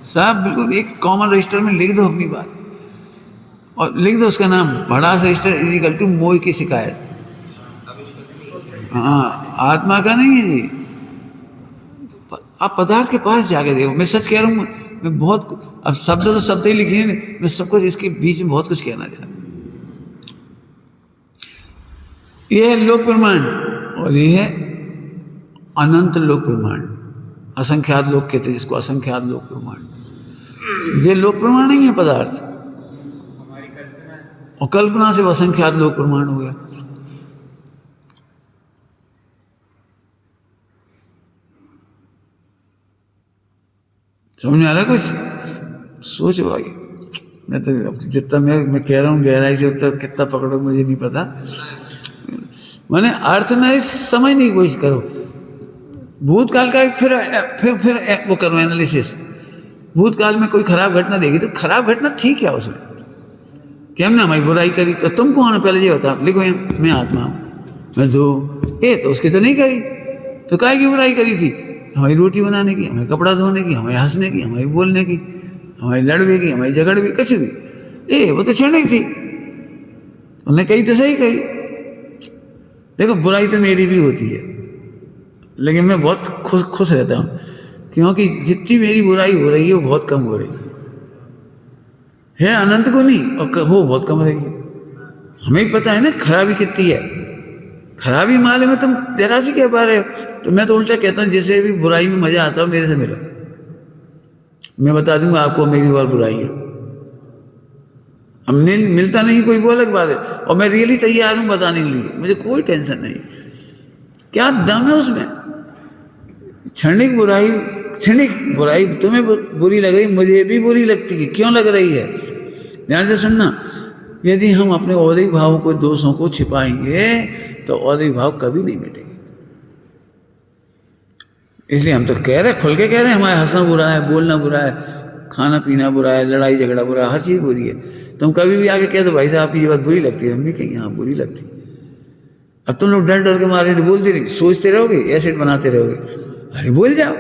सब बिल्कुल एक कॉमन रजिस्टर में लिख दो अपनी बात, और लिख दो उसका नाम बड़ा सा रजिस्टर इजिकल टू मोह की शिकायत। हाँ, आत्मा का नहीं है जी, आप पदार्थ के पास जाके देखो। मैं सच कह रहा हूँ, मैं बहुत, अब शब्द तो शब्द ही लिखे हैं, मैं सब कुछ इसके बीच में बहुत कुछ कहना चाहता हूँ। ये है लोक प्रमाण और ये है अनंत लोक प्रमाण। असंख्यात लोक कहते हैं जिसको, असंख्यात लोक प्रमाण। ये लोक प्रमाण नहीं है पदार्थ, और कल्पना से वो असंख्यात लोक प्रमाण हो गया। समझ में आ रहा है कुछ? सोचो भाई, मैं तो जितना मैं कह रहा हूँ गहराई से, उतना कितना पकड़ो मुझे नहीं पता। मैंने अर्थ में समझने की कोशिश करो। भूतकाल का फिर वो करो एनालिसिस। भूतकाल में कोई खराब घटना देखी तो खराब घटना थी क्या उसमें? कि हमने हमारी बुराई करी, तो तुम कौन हो पहले ये होता? लिखो मैं आत्मा हूँ, मैं धो, ये तो उसकी तो नहीं करी, तो काहे की बुराई करी थी? हमारी रोटी बनाने की, हमारे कपड़ा धोने की, हमारे हंसने की, हमारी बोलने की, हमारी लड़वे की, हमारी झगड़ भी, कुछ भी। वो तो क्षणिक थी, उन्हें कही तो सही कही। देखो बुराई तो मेरी भी होती है, लेकिन मैं बहुत खुश रहता हूँ, क्योंकि जितनी मेरी बुराई हो रही है वो बहुत कम हो रही है अनंत को नहीं, और वो बहुत कम रही है। हमें ही पता है ना खराबी कितनी है। खराबी मालूम है, तुम जरा सी कह पा रहे हो। तो मैं तो उल्टा कहता हूँ, जिसे भी बुराई में मजा आता हो मेरे से मिलो, मैं बता दूंगा आपको मेरी और बुराई है। हमने मिलता नहीं कोई, वो अलग बात है, और मैं रियली तैयार हूँ बताने के लिए, मुझे कोई टेंशन नहीं। क्या दम है उसमें? क्षणिक बुराई तुम्हें बुरी लग रही, मुझे भी बुरी लगती है। क्यों लग रही है? ध्यान से सुनना। यदि हम अपने औदिक भावों को, दोषों को छिपाएंगे तो औदिक भाव कभी नहीं मिटेंगे। इसलिए हम तो कह रहे, खुल के कह रहे हैं, हमारा हंसना बुरा है, बोलना बुरा है, खाना पीना बुरा है, लड़ाई झगड़ा बुरा है, हर चीज़ बुरी है। तुम कभी भी आके कह दो भाई साहब आपकी ये बात बुरी लगती है, हम भी कहेंगे हाँ बुरी लगती। अब तुम लोग डर डर के मारे बोलते नहीं, सोचते रहोगे, एसिड बनाते रहोगे। अरे बोल जाओ,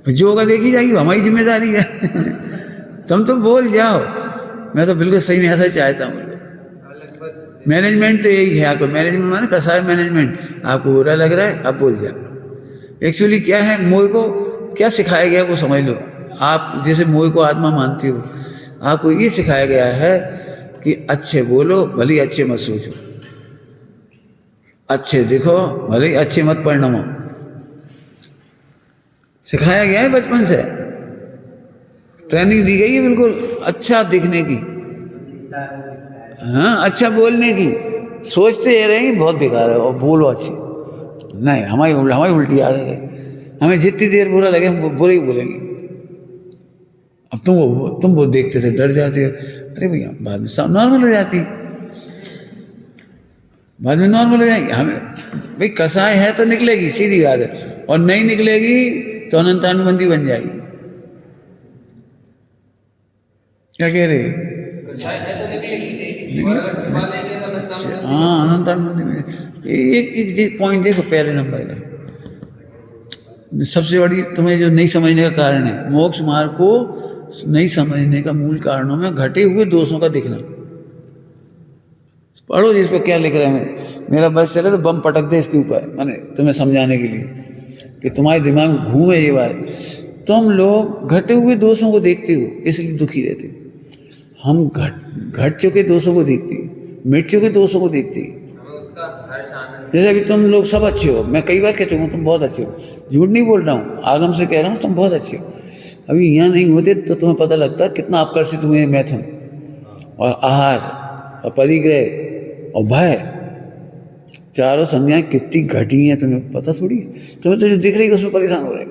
जो होगा देखी जाएगी, हमारी जिम्मेदारी है। तुम तो बोल जाओ। मैं तो बिल्कुल सही में ऐसा चाहता हूँ। मैनेजमेंट तो यही है आपको, मैनेजमेंट माने कसाय मैनेजमेंट। आपको बुरा लग रहा है, आप बोल जाओ। एक्चुअली क्या है, मोह को क्या सिखाया गया वो समझ लो। आप जैसे मोह को आत्मा मानते हो, आपको ये सिखाया गया है कि अच्छे बोलो, भले ही अच्छे मत सोचो, अच्छे दिखो, भले ही अच्छे मत परिणमो। सिखाया गया है बचपन से, ट्रेनिंग दी गई है बिल्कुल अच्छा दिखने की, हाँ अच्छा बोलने की। सोचते ये रहेंगे बहुत बेकार है, और बोलो अच्छे। नहीं, हमारी उल्टी आदत है। हमें जितनी देर बुरा लगे हम बुरे ही बोलेंगे। अब तुम वो देखते थे डर जाते हो। अरे भैया बाद में सब नॉर्मल हो जाती, बाद में नॉर्मल हो जाएगी। हमें भाई कसाय है तो निकलेगी, सीधी बात है, और नहीं निकलेगी तो अनंतानुबंधी बन जाएगी। क्या कह रहे? कसाय है तो निकलेगी, हाँ अनंतानुबंधी। एक पॉइंट देखो, पहले नंबर का सबसे बड़ी तुम्हें जो नहीं समझने का कारण है, मोक्ष मार्ग को नहीं समझने का मूल कारणों में घटे हुए दोषों का दिखना। पढ़ो जिस पर क्या लिख रहे हैं। मेरा बस चले तो बम पटक दे इसके ऊपर, मैंने तुम्हें समझाने के लिए कि तुम्हारे दिमाग में घूमे ये बात। तुम लोग घटे हुए दोषों को देखते हो, इसलिए दुखी रहते हो। हम घट चुके दोषों को देखते हैं, मिट चुके दोषों को देखते हैं। जैसे अभी तुम लोग सब अच्छे हो, मैं कई बार कह चुका हूँ तुम बहुत अच्छे हो, झूठ नहीं बोल रहा हूँ, आगम से कह रहा हूँ तुम बहुत अच्छे हो। अभी यहाँ नहीं होते तो तुम्हें पता लगता कितना आकर्षित हुए मैथुन और आहार और परिग्रह और भय, चारों संज्ञाएं कितनी घटी हैं तुम्हें पता थोड़ी है। तुम्हें तो जो दिख रही है उसमें परेशान हो रहे हो,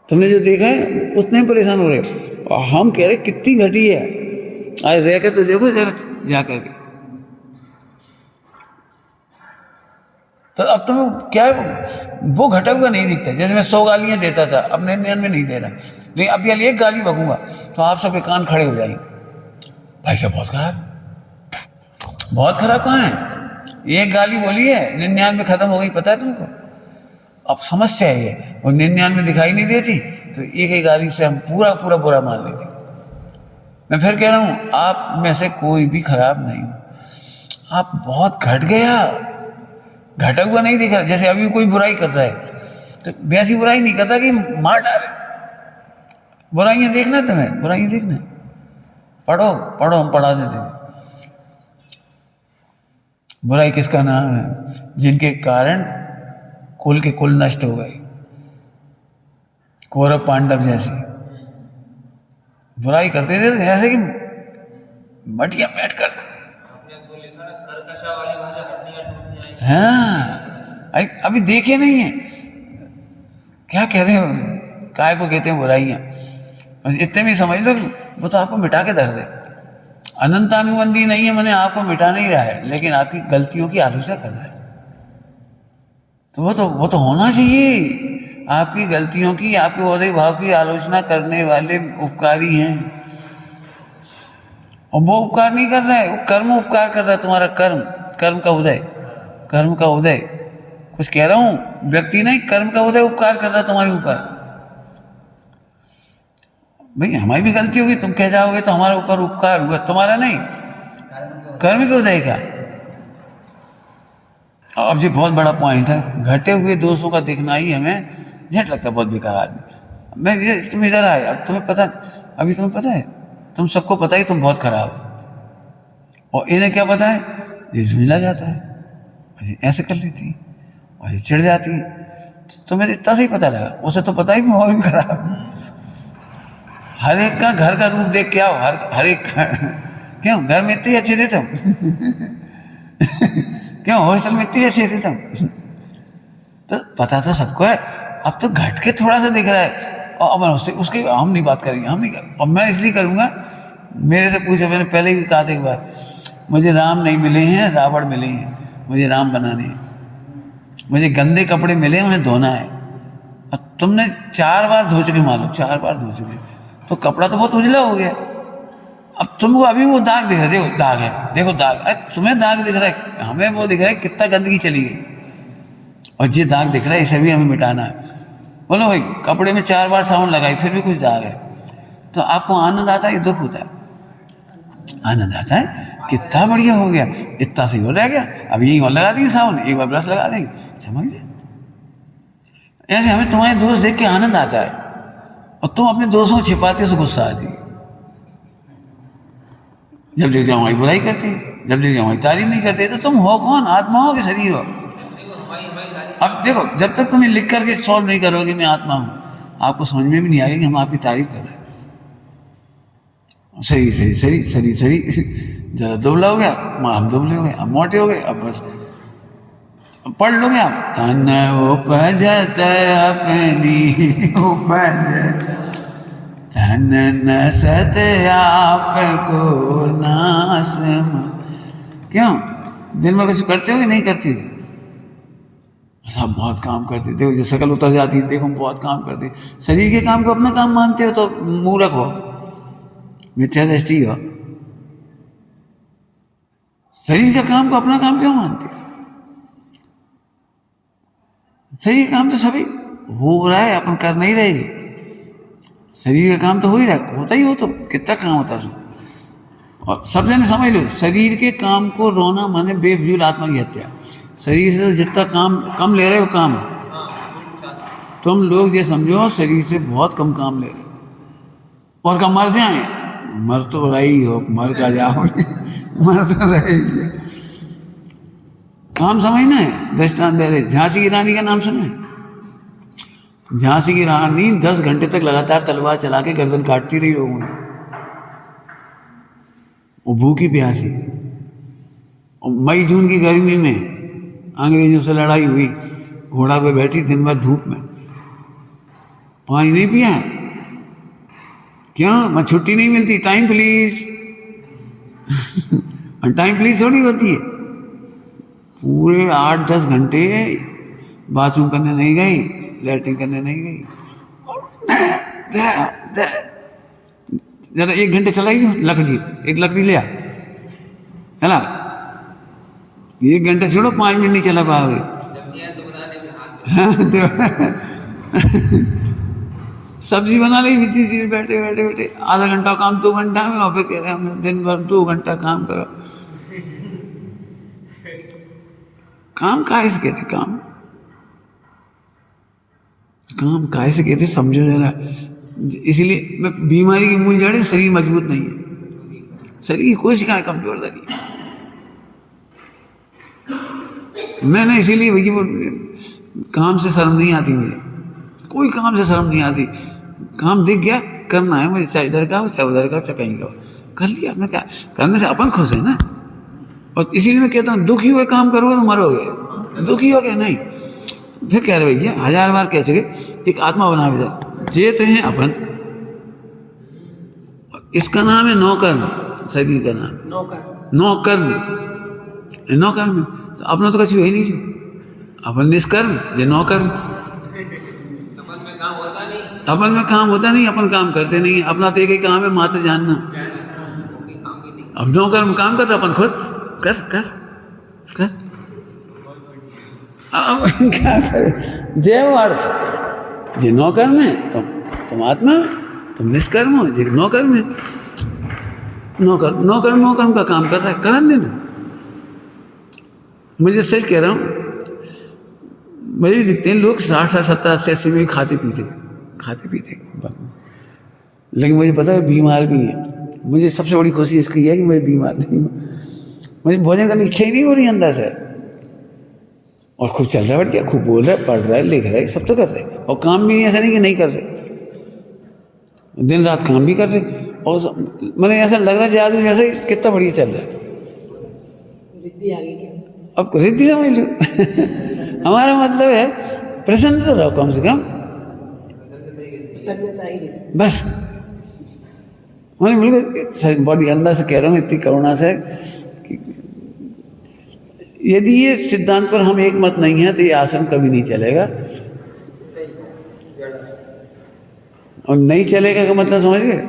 तुमने जो देखा है उतने में परेशान हो रहे हो, और हम कह रहे कितनी घटी है। आज रह कर तो देखो जरा जा करके। तो अब तुम क्या वो घटा हुआ नहीं दिखता। जैसे मैं 100 गालियां देता था, अब 99 नहीं दे रहा, लेकिन अब यदि एक गाली बकूंगा तो आप सब के कान खड़े हो जाएंगे। भाई साहब बहुत खराब, बहुत खराब कहाँ है? एक गाली बोली है 99 खत्म हो गई, पता है तुमको? अब समस्या है ये, और 99 दिखाई नहीं देती तो एक ही गाली से हम पूरा पूरा बुरा मान लेते। मैं फिर कह रहा हूँ आप में से कोई भी खराब नहीं हो, आप बहुत घट गया, घटा हुआ नहीं दिख रहा। जैसे अभी कोई बुराई कर रहा है तो वैसी बुराई नहीं करता कि मार डाले। बुराइयां देखना, तुम्हें बुराइयां देखना, पढ़ो हम पढ़ा देते थे। बुराई किसका नाम है? जिनके कारण कुल के कुल नष्ट हो गए, कौरव पांडव जैसी बुराई करते थे जैसे कि मटिया बैठ कर। आपने तो लिखा ना कर्कशा वाली भाषा, हड्डियां टूटने आई। हाँ अभी देखे नहीं है क्या कहते हैं, काय को कहते हैं बुराइयां। बस इतने भी समझ लो वो तो आपको मिटा के धर दे। अनंतानुबंधी नहीं है, मैंने आपको मिटा नहीं रहा है, लेकिन आपकी गलतियों की आलोचना कर रहा है। तो वो तो होना चाहिए। आपकी गलतियों की, आपके औदय भाव की आलोचना करने वाले उपकारी हैं, और वो उपकार नहीं कर रहा है, वो कर्म उपकार कर रहा है। तुम्हारा कर्म का उदय कुछ कह रहा हूं, व्यक्ति नहीं, कर्म का उदय उपकार कर रहा है तुम्हारे ऊपर। भाई हमारी भी गलती होगी, तुम कह जाओगे तो हमारे ऊपर उपकार हुआ, तुम्हारा नहीं, कर्म के उदय का। अब जी बहुत बड़ा पॉइंट है, घटे हुए दोषों का दिखना ही हमें झट लगता है बहुत बेकार आदमी। तुम इधर आए, अब तुम्हें पता है, तुम सबको पता ही तुम बहुत खराब हो, और इन्हें क्या पता है, ये झुंझला जाता है, ऐसे कर लेती है और ये चिढ़ जाती है। तो तुम्हें इतना से ही पता लगा, उसे तो पता ही मैं और भी खराब। हर एक का घर का रूप देख के आओ, हर एक का क्यों घर में इतने अच्छे थे तुम क्यों हॉस्टल में इतने अच्छे थे तुम, तो पता तो सबको है। अब तो घट के थोड़ा सा दिख रहा है, और अब उसकी हम नहीं बात करेंगे, और मैं इसलिए करूँगा, मेरे से पूछो, मैंने पहले भी कहा था एक बार, मुझे राम नहीं मिले हैं, रावण मिले हैं, मुझे राम बनाने हैं। मुझे गंदे कपड़े मिले हैं, उन्हें धोना है। और तुमने 4 बार धो चुके, मान लो 4 बार धो चुके, तो कपड़ा तो बहुत उजला हो गया। अब तुमको अभी वो दाग दिख रहा है, देखो दाग है, देखो दाग, अरे तुम्हें दाग दिख रहा है, हमें वो दिख रहा है कितना गंदगी चली गई, और ये दाग दिख रहा है, इसे भी हमें मिटाना है। बोलो भाई, कपड़े में 4 बार साबुन लगाई फिर भी कुछ दाग है, तो आपको आनंद आता है, दुख होता है? आनंद आता है, कितना बढ़िया हो गया, इतना सही हो रह गया, अब यही और लगा देंगे साबुन, एक बार ब्रश लगा देंगे, समझ गए? ऐसे हमें तुम्हारे दोष देख के आनंद आता है, और तुम अपने दोस्तों को छिपाते हो तो गुस्सा आती है। जब देखते हमारी बुराई करते, जब देखते हमारी तारीफ नहीं करते, तो तुम हो कौन? आत्मा हो कि शरीर हो? अब देखो, जब तक तुम्हें लिख करके सॉल्व नहीं करोगे मैं आत्मा हूं, आपको समझ में भी नहीं आएगा कि हम आपकी तारीफ कर रहे हैं। शरीर जरा दुबला हो गया, हम दुबले हो गए, अब मोटे हो गए, अब बस पढ़ लोगे आप, तन उपजत अपनी उपज, तन नसत आपको नाश। क्यों दिन में कुछ करते हो कि नहीं करती हो? सब बहुत काम करते, देखो जो शकल उतर जाती है, देखो बहुत काम करते, शरीर के काम को अपना काम मानते हो तो मूर्ख हो, मिथ्या दृष्टि हो। शरीर के काम को अपना काम क्यों मानते हो? शरीर का काम तो सभी हो रहा है, अपन कर नहीं रहे। शरीर का काम तो हो ही रहा, होता ही हो, तो कितना काम होता है। और सब जने समझ लो, शरीर के काम को रोना माने बेफजूल आत्मा की हत्या। शरीर से जितना काम कम ले रहे हो काम, तुम लोग ये समझो शरीर से बहुत कम काम ले रहे हो। और कब मर जाए, मर तो रही हो, मर का जाओ मर तो रही है। काम समझना है। दृष्टांत दे रहे, झांसी की रानी का नाम सुना है? झांसी की रानी 10 घंटे तक लगातार तलवार चला के गर्दन काटती रही लोगों ने, वो भूखी प्यासी। और मई जून की गर्मी में अंग्रेजों से लड़ाई हुई, घोड़ा पे बैठी दिन भर धूप में, पानी नहीं पिया। क्यों? मैं छुट्टी नहीं मिलती, टाइम प्लीज टाइम प्लीज थोड़ी होती है। पूरे 8-10 घंटे बाथरूम करने नहीं गई, लैट्रिन करने नहीं गई, जरा 1 घंटे चलाई लकड़ी, एक लकड़ी ले आ, चला 1 घंटे छोड़ो, 5 मिनट नहीं चला पाओगे। सब्जी बना ली बीती बैठे बैठे बैठे, आधा घंटा काम 2 घंटा में, और फिर कह रहे हैं दिन भर 2 घंटा काम करो। काम काहे से कहते? काम काहे से कहते समझो जरा। इसलिए मैं बीमारी की मूल जड़ है शरीर मजबूत नहीं है। शरीर की कोई शिकायत कमजोर नहीं है। मैंने इसीलिए भैया वो काम से शर्म नहीं आती मुझे, कोई काम से शर्म नहीं आती। काम दिख गया करना है मुझे, चाहे इधर का हो चाहे उधर का हो चाहे कहीं का हो, कर लिया अपने। क्या करने से अपन खुश है ना। और इसीलिए मैं कहता हूँ दुखी हुए काम करोगे तो मरोगे, दुखी हो गए नहीं। फिर कह रहे भैया 1000 बार कह सके एक आत्मा बना विचार जे तो हैं अपन, इसका नाम है नौकर्म, शरीर का नाम नौकर्म। नौकर्म तो अपना तो कुछ है नहीं जो, अपन निष्कर्म जे नौकर्म। अपन में काम होता नहीं, अपन में काम होता नहीं, अपन काम करते नहीं है। अपना तो एक ही काम है मात्र जानना। अब नौकर्म काम कर रहा अपन खुद कर कर कर। अब क्या करे, जय वो अर्थ जे नौकर्म है तुम आत्मा, तुम निष्कर्म हो जे नौकर्म है। नौकर्म का काम कर रहा है, करन देना। मुझे सच कह रहा हूँ, मुझे भी दिखते हैं लोग 60 साल 70 80 में खाते पीते, लेकिन मुझे पता है बीमार भी है। मुझे सबसे बड़ी खुशी इसकी है कि मैं बीमार नहीं हूँ। मुझे भोजन करने की इच्छा ही नहीं हो रही अंदर से, और खूब चल रहा है बढ़िया, खूब बोल रहा है, पढ़ रहा है, लिख रहा है, सब तो कर रहे हैं। और काम भी ऐसा नहीं कि नहीं कर रहे, दिन रात काम भी कर रहे। और मैंने ऐसा लग रहा है आदमी जैसे कितना बढ़िया चल रहा है। रिद्धि आ गई क्या? अब रिद्धि समझ लो। हमारा मतलब है प्रसन्न तो रहो, कम से कम प्रसन्नता ही है। बस। मैंने बिल्कुल बड़ी अंदर से कह रहा हूँ इतनी करुणा से कि यदि ये सिद्धांत पर हम एक मत नहीं है तो ये आश्रम कभी नहीं चलेगा। और नहीं चलेगा का मतलब समझ गए?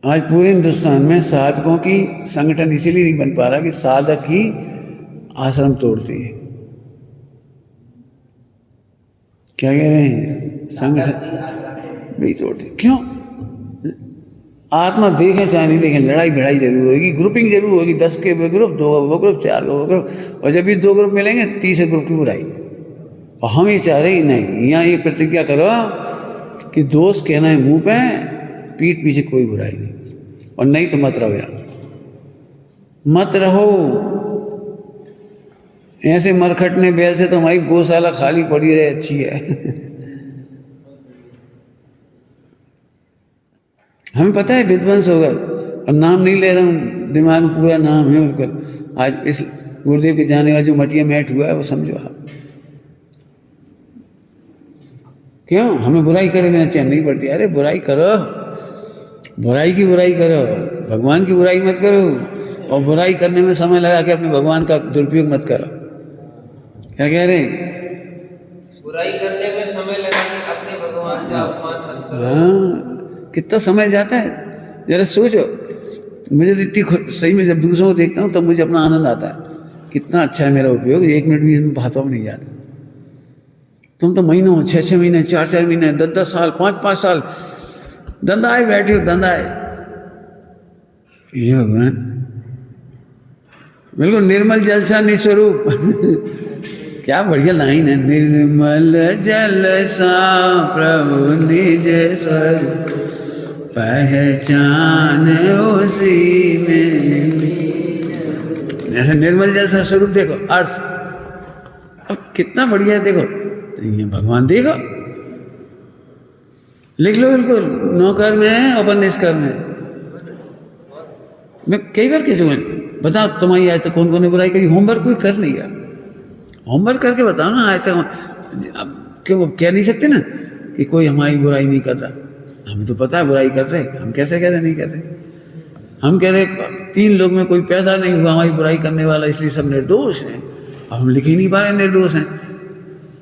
आज पूरे हिंदुस्तान में साधकों की संगठन इसीलिए नहीं बन पा रहा कि साधक ही आश्रम तोड़ती है। क्या कह रहे हैं? संगठन भी तोड़ती। क्यों? आत्मा देखें चाहे नहीं देखें, लड़ाई भिड़ाई जरूर होगी, ग्रुपिंग जरूर होगी। 10 के वो ग्रुप, 2 वो ग्रुप, 4 वो ग्रुप, और जब ये 2 ग्रुप मिलेंगे 30 ग्रुप की बुराई। और हम ये चाह रहे ही नहीं, यहाँ ये प्रतिज्ञा करो कि दोस्त कहना है मुंह पे, पीठ पीछे कोई बुराई नहीं। और नहीं तो मत रहो यार, मत रहो। ऐसे मरखटने बैल से तो हमारी गौशाला खाली पड़ी रहे अच्छी है। हमें पता है विध्वंस होगा। अब नाम नहीं ले रहा हूँ, दिमाग में पूरा नाम है उनका। आज इस गुरुदेव के जाने का जो मटिया मैट हुआ है वो समझो आप। क्यों? हमें बुराई करे बिना चैन नहीं पड़ती। अरे बुराई करो, बुराई की बुराई करो, भगवान की बुराई मत करो। और बुराई करने में समय लगा के अपने भगवान का दुरुपयोग मत करो। क्या कह रहे हैं? बुराई करने में समय लगा के अपने भगवान का अपमान मत करो। हाँ, कितना समय जाता है जरा सोचो। मुझे तो इतनी सही में जब दूसरों को देखता हूँ तब मुझे अपना आनंद आता है। कितना अच्छा है मेरा उपयोग, 1 मिनट भी इसमें भातों में नहीं जाता। तुम तो महीनों 6-6 महीने 4-4 महीने 10-10 साल 5-5 साल धंधाए बैठे हो, धंधाए। ये भगवान बिल्कुल निर्मल जल सा निस्वरूप। क्या बढ़िया लाइन है। निर्मल जल सा प्रभु निज स्वरूप, पहचान उसी में। ऐसे निर्मल जल सा स्वरूप देखो अर्थ। अब कितना बढ़िया है देखो, ये भगवान देखो, लिख लो बिल्कुल। नौकर में है, अपन निष्कर्म में। मैं कई बार कैसे बोले, बताओ तुम्हारी आज तक कौन कौन ने बुराई करी? होमवर्क कोई कर नहीं गया, होमवर्क करके बताओ ना। आज तक अब क्यों कह नहीं सकते ना कि कोई हमारी बुराई नहीं कर रहा। हमें तो पता है बुराई कर रहे, हम कैसे कहते नहीं कर रहे। हम कह रहे 3 लोग में कोई पैदा नहीं हुआ हमारी बुराई करने वाला, इसलिए सब निर्दोष हैं। अब हम लिख ही नहीं पा रहे निर्दोष हैं,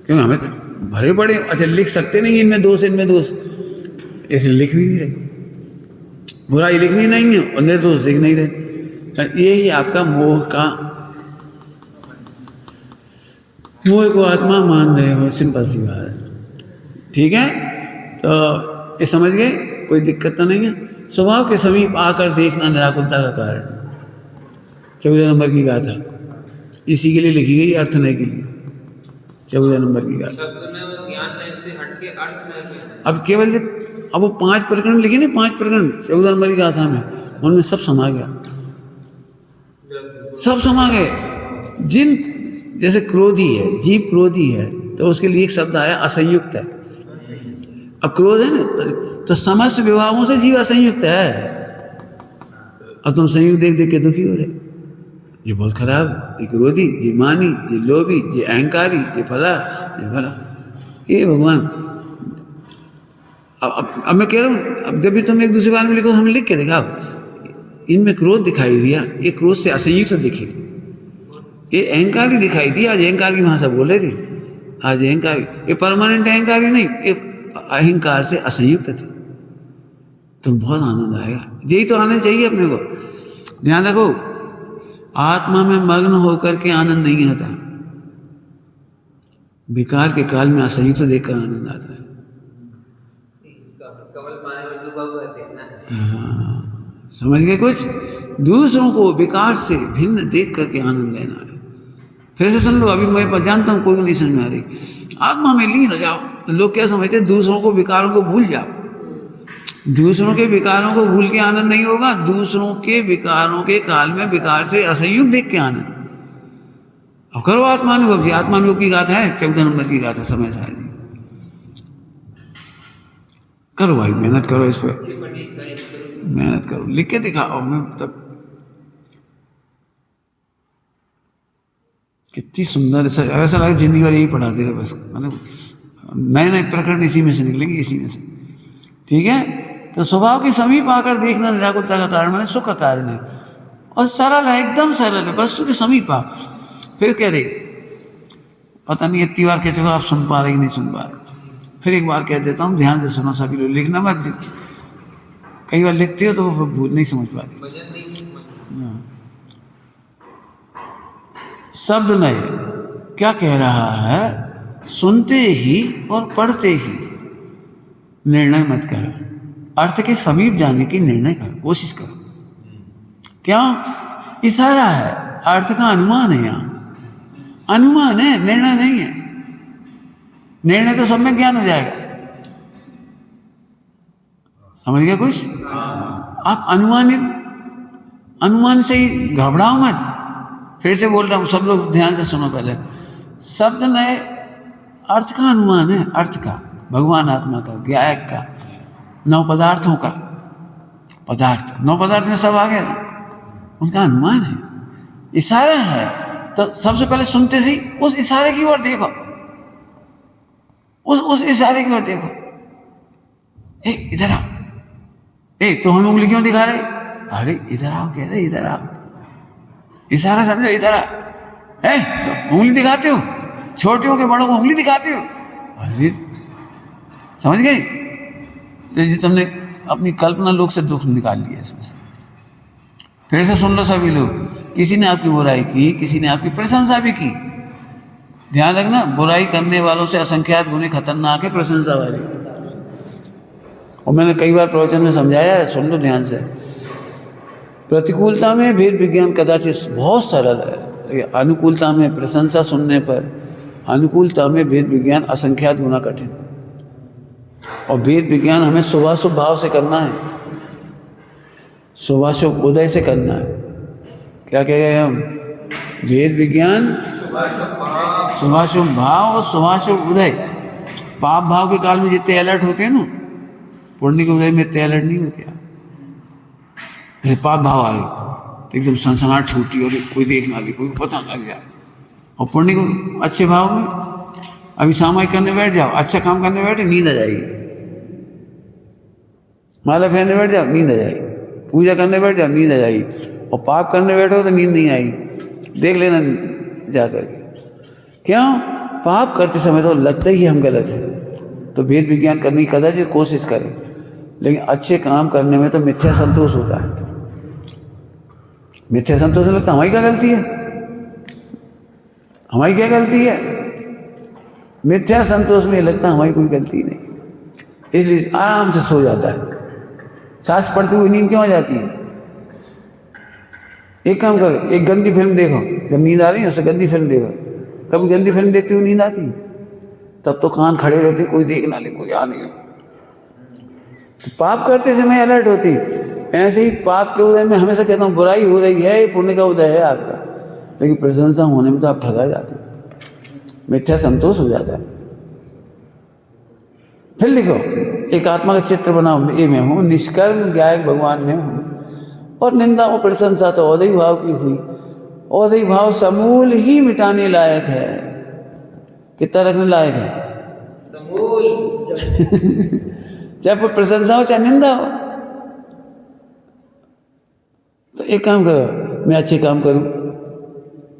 क्योंकि हमें तो भरे पड़े। अच्छा लिख सकते नहीं इनमें दोष, इनमें दोष, इसलिए लिख भी नहीं रहे। बुराई लिखनी नहीं है और निर्दोष लिख नहीं रहे। यही आपका मोह का, मोह को आत्मा मान रहे हो। सिंपल सी बात है। ठीक है, तो ये समझ गए, कोई दिक्कत तो नहीं है। स्वभाव के समीप आकर देखना निराकुलता का कारण। 14 नंबर की गाथा इसी के लिए लिखी गई, अर्थ नहीं के लिए। 14 नंबर की गाथा। अब केवल अब वो 5 प्रकरण लिखे ना, 5 प्रकरण 14 नंबर की गाथा में, उनमें सब समा गया, सब समा गए। जिन जैसे क्रोधी है, जीव क्रोधी है तो उसके लिए एक शब्द आया असंयुक्त है। अब क्रोध है ना तो समस्त विभागों से जीव असंयुक्त है। अब तुम संयुक्त देख देख के दुखी हो रहे, ये बहुत खराब, ये क्रोधी, ये मानी, ये लोभी, ये अहंकारी, ये फला, ये फला। ये भगवान अब मैं कह रहा हूँ, अब जब भी तुम एक दूसरे बारे में लिखो, हम लिख के दिखाओ, इनमें क्रोध दिखाई दिया, ये क्रोध से असंयुक्त दिखे। ये अहंकारी दिखाई दी, आज अहंकार की भाषा बोल रहे थे, आज अहंकारी, ये परमानेंट अहंकारी नहीं, ये अहंकार से असंयुक्त थे। तुम बहुत आनंद आएगा, यही तो आना चाहिए अपने को। ध्यान रखो, आत्मा में मग्न होकर के आनंद नहीं आता, विकार के काल में असंयुक्त देखकर आनंद आता है। कमल पाने में डूबा हुआ देखना है। हाँ, समझ गए कुछ? दूसरों को विकार से भिन्न देख करके आनंद लेना है। फिर से सुन लो, अभी मैं जानता हूँ कोई को नहीं समझ में आ रही। आत्मा में लीन हो जाओ। तो लोग क्या समझते हैं, दूसरों को विकारों को भूल जाओ। दूसरों के विकारों को भूल के आनंद नहीं होगा, दूसरों के विकारों के काल में विकार से असंयुक्त देख के आनंद। अब करो आत्मानुभव जी, आत्मानुभव की गाथा है 14 नंबर की गाथा, समय सारी करो भाई, मेहनत करो इस पर, मेहनत करो, लिख के दिखाओ। मैं तब कितनी सुंदर, ऐसा लगा जिंदगी भर यही पढ़ाते रहे बस, मतलब नए नए प्रकरण इसी में से निकलेंगे, इसी में से। ठीक है, तो स्वभाव के समीप आकर देखना निराकुलता का कारण माने सुख का कारण है, और सरल है, एकदम सरल है, वस्तु के समीप आ। फिर कह रहे, पता नहीं इतनी बार कहते हो आप सुन पा रहे कि नहीं सुन पा रहे, फिर एक बार कह देता हूँ, ध्यान से सुनो सभी लोग, लिखना मत। कई बार लिखते हो तो वो भूल नहीं समझ पाती। शब्द नए क्या कह रहा है, सुनते ही और पढ़ते ही निर्णय मत करो, अर्थ के समीप जाने की निर्णय करो, कोशिश करो। क्यों? इशारा है, अर्थ का अनुमान है, यहाँ अनुमान है, निर्णय नहीं है। निर्णय तो सब में ज्ञान हो जाएगा, समझ गया कुछ? आप अनुमान से ही घबराओ मत। फिर से बोल रहा हूं, सब लोग ध्यान से सुनो पहले। शब्द नए अर्थ का अनुमान है, अर्थ का, भगवान आत्मा का, ज्ञायक का, 9 पदार्थों का, पदार्थ 9 पदार्थ में सब आ गए, उनका अनुमान है, इशारा है। तो सबसे पहले सुनते ही उस इशारे की ओर देखो, उस इशारे की ओर देखो। इधर आओ, तो हम उंगली क्यों दिखा रहे? अरे इधर आओ, कह रहे इधर आओ, इशारा समझो, इधर आओ। तो उंगली दिखाते हो, छोटे हो के बड़ों को उंगली दिखाते हो। अरे समझ गए? जैसे तुमने अपनी कल्पना लोक से दुख निकाल लिया इसमें से। फिर से सुन लो सभी लोग, किसी ने आपकी बुराई की, किसी ने आपकी प्रशंसा भी की। ध्यान रखना, बुराई करने वालों से असंख्यात गुने खतरनाक है प्रशंसा वाली। और मैंने कई बार प्रवचन में समझाया है, सुन लो ध्यान से। प्रतिकूलता में भेद विज्ञान कदाचित बहुत सरल है, अनुकूलता में प्रशंसा सुनने पर, अनुकूलता में भेद विज्ञान असंख्यात गुना कठिन। और भेद विज्ञान हमें शुभाशुभ भाव से करना है, शुभाशुभ उदय से करना है। क्या कह गए हम? भेद विज्ञान शुभाशुभ भाव और शुभाशुभ उदय। पाप भाव के काल में जितने अलर्ट होते हैं ना, पुण्य के उदय में इतने अलर्ट नहीं होते। जैसे पाप भाव आ रहे तो एकदम सनसनाहट छूटती, और कोई देख ना ले, कोई पता ना लग जाए। और पुण्य को अच्छे भाव में अभी सामायिक करने बैठ जाओ, अच्छा काम करने बैठे, नींद आ जाएगी। माला फेरने बैठ जाओ, नींद आ जाएगी। पूजा करने बैठ जाओ, नींद आ जाएगी। और पाप करने बैठो तो नींद नहीं आएगी। देख लेना जाकर के। क्यों? पाप करते समय तो लगता ही हम गलत हैं, तो भेद विज्ञान करने की कदाचित कोशिश करें, लेकिन अच्छे काम करने में तो मिथ्या संतोष होता है। मिथ्या संतोष में लगता हमारी क्या गलती है, हमारी क्या गलती है। मिथ्या संतोष में लगता हमारी कोई गलती नहीं, इसलिए आराम से सो जाता है। सांस पड़ती हुई नींद क्यों आ जाती है? एक काम करो, एक गंदी फिल्म देखो, जब नींद आ रही है उससे गंदी फिल्म देखो। कभी गंदी फिल्म देखते हुए नींद आती? तब तो कान खड़े रहते, कोई देख ना ले, कोई आ नहीं। तो पाप करते समय अलर्ट होती। ऐसे ही पाप के उदय में हमेशा कहता हूँ, बुराई हो रही है, पुण्य का उदय है आपका। लेकिन प्रशंसा होने में तो आप ठगा जाते हो, मिथ्या संतोष हो जाता है। फिर लिखो, एक आत्मा का चित्र बनाओ, ये मैं हूँ, निष्कर्म गायक भगवान में हूँ, और निंदा और प्रशंसा तो औदई भाव की हुई। औदई भाव समूल ही मिटाने लायक है। कितना रखने लायक है? समूल। चाहे कोई प्रशंसा हो चाहे निंदा हो। तो एक काम करो, मैं अच्छे काम करूं,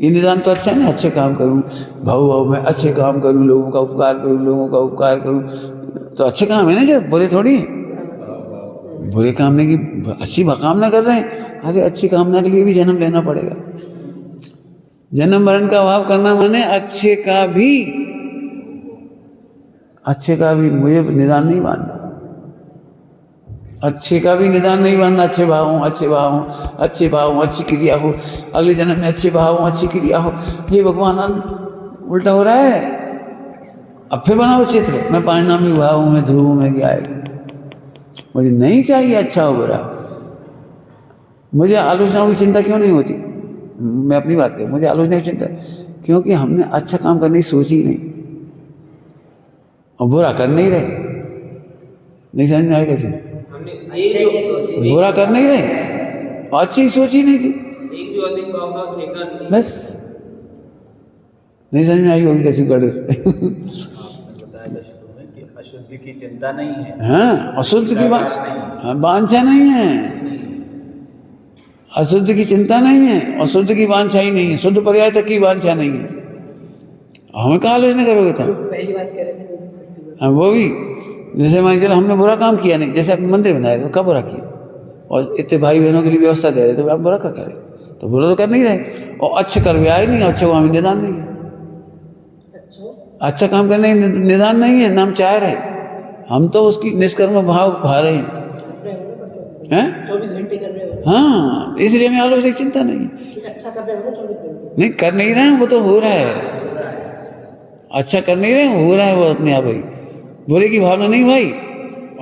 ये निदान तो अच्छा है ना, अच्छे काम करूं, भाव मैं अच्छे काम करूं, लोगों का उपकार करूं, लोगों का उपकार करूं, तो अच्छे काम है ना, जब बुरे थोड़ी। बुरे कामने की अच्छी कामना कर रहे हैं, अरे अच्छी कामना के लिए भी जन्म लेना पड़ेगा। जन्म मरण का भाव करना माने अच्छे का भी मुझे निदान नहीं बांधना, अच्छे का भी निदान नहीं बांधना। अच्छे भाव हूँ, अच्छे भाव हूँ, अच्छे भाव हूँ, अच्छी क्रिया हो, अगले जन्म में अच्छे भाव हूँ, अच्छी क्रिया हो। ये भगवान उल्टा हो रहा है। अब फिर बनाओ चित्र, मैं पारिणामी भाव हूँ, मैं ध्रुव हूँ, मैं क्या है। मुझे नहीं चाहिए अच्छा हो बुरा। मुझे आलोचनाओं की चिंता क्यों नहीं होती? मैं अपनी बात करूँ, मुझे आलोचना की चिंता क्योंकि हमने अच्छा काम करने की सोची नहीं और बुरा कर नहीं रहे। नहीं समझ में आएगा जी? बुरा कर नहीं रहे और अच्छी सोची नहीं थी, एक जो अधिक भाव का ठेका नहीं। बस नहीं समझ में आई होगी कैसी कर अशुद्धि की चिंता नहीं है। हाँ, अशुद्ध की वांछा नहीं है, अशुद्ध की चिंता नहीं है, अशुद्ध की वांछा ही नहीं है, शुद्ध पर्याय तक की वांछा नहीं है। हमें कहाँ आलोचना करोगे तुम? पहली बात कह रहे थे हाँ, वो भी जैसे मान चलो हमने बुरा काम किया नहीं, जैसे अपने मंदिर बनाए तो कब बुरा किया, और इतने भाई बहनों के लिए व्यवस्था दे रहे तो आप बुरा क्या करें? तो बुरा तो कर नहीं रहे, और अच्छे कर भी आए नहीं, अच्छे को हमें निदान नहीं है। अच्छा काम करने निदान नहीं है, नाम चाह रहे, हम तो उसकी निष्कर्म भाव भा रहे हैं। 24 घंटे कर रहे हो। हाँ, इसलिए हमें आलोचना की चिंता नहीं है। अच्छा कर रहे हो ना 24 घंटे। नहीं कर नहीं रहे हैं, वो तो हो रहा है। अच्छा कर नहीं रहे हैं, हो रहा है वो अपने आप ही। बुरे की भावना नहीं भाई,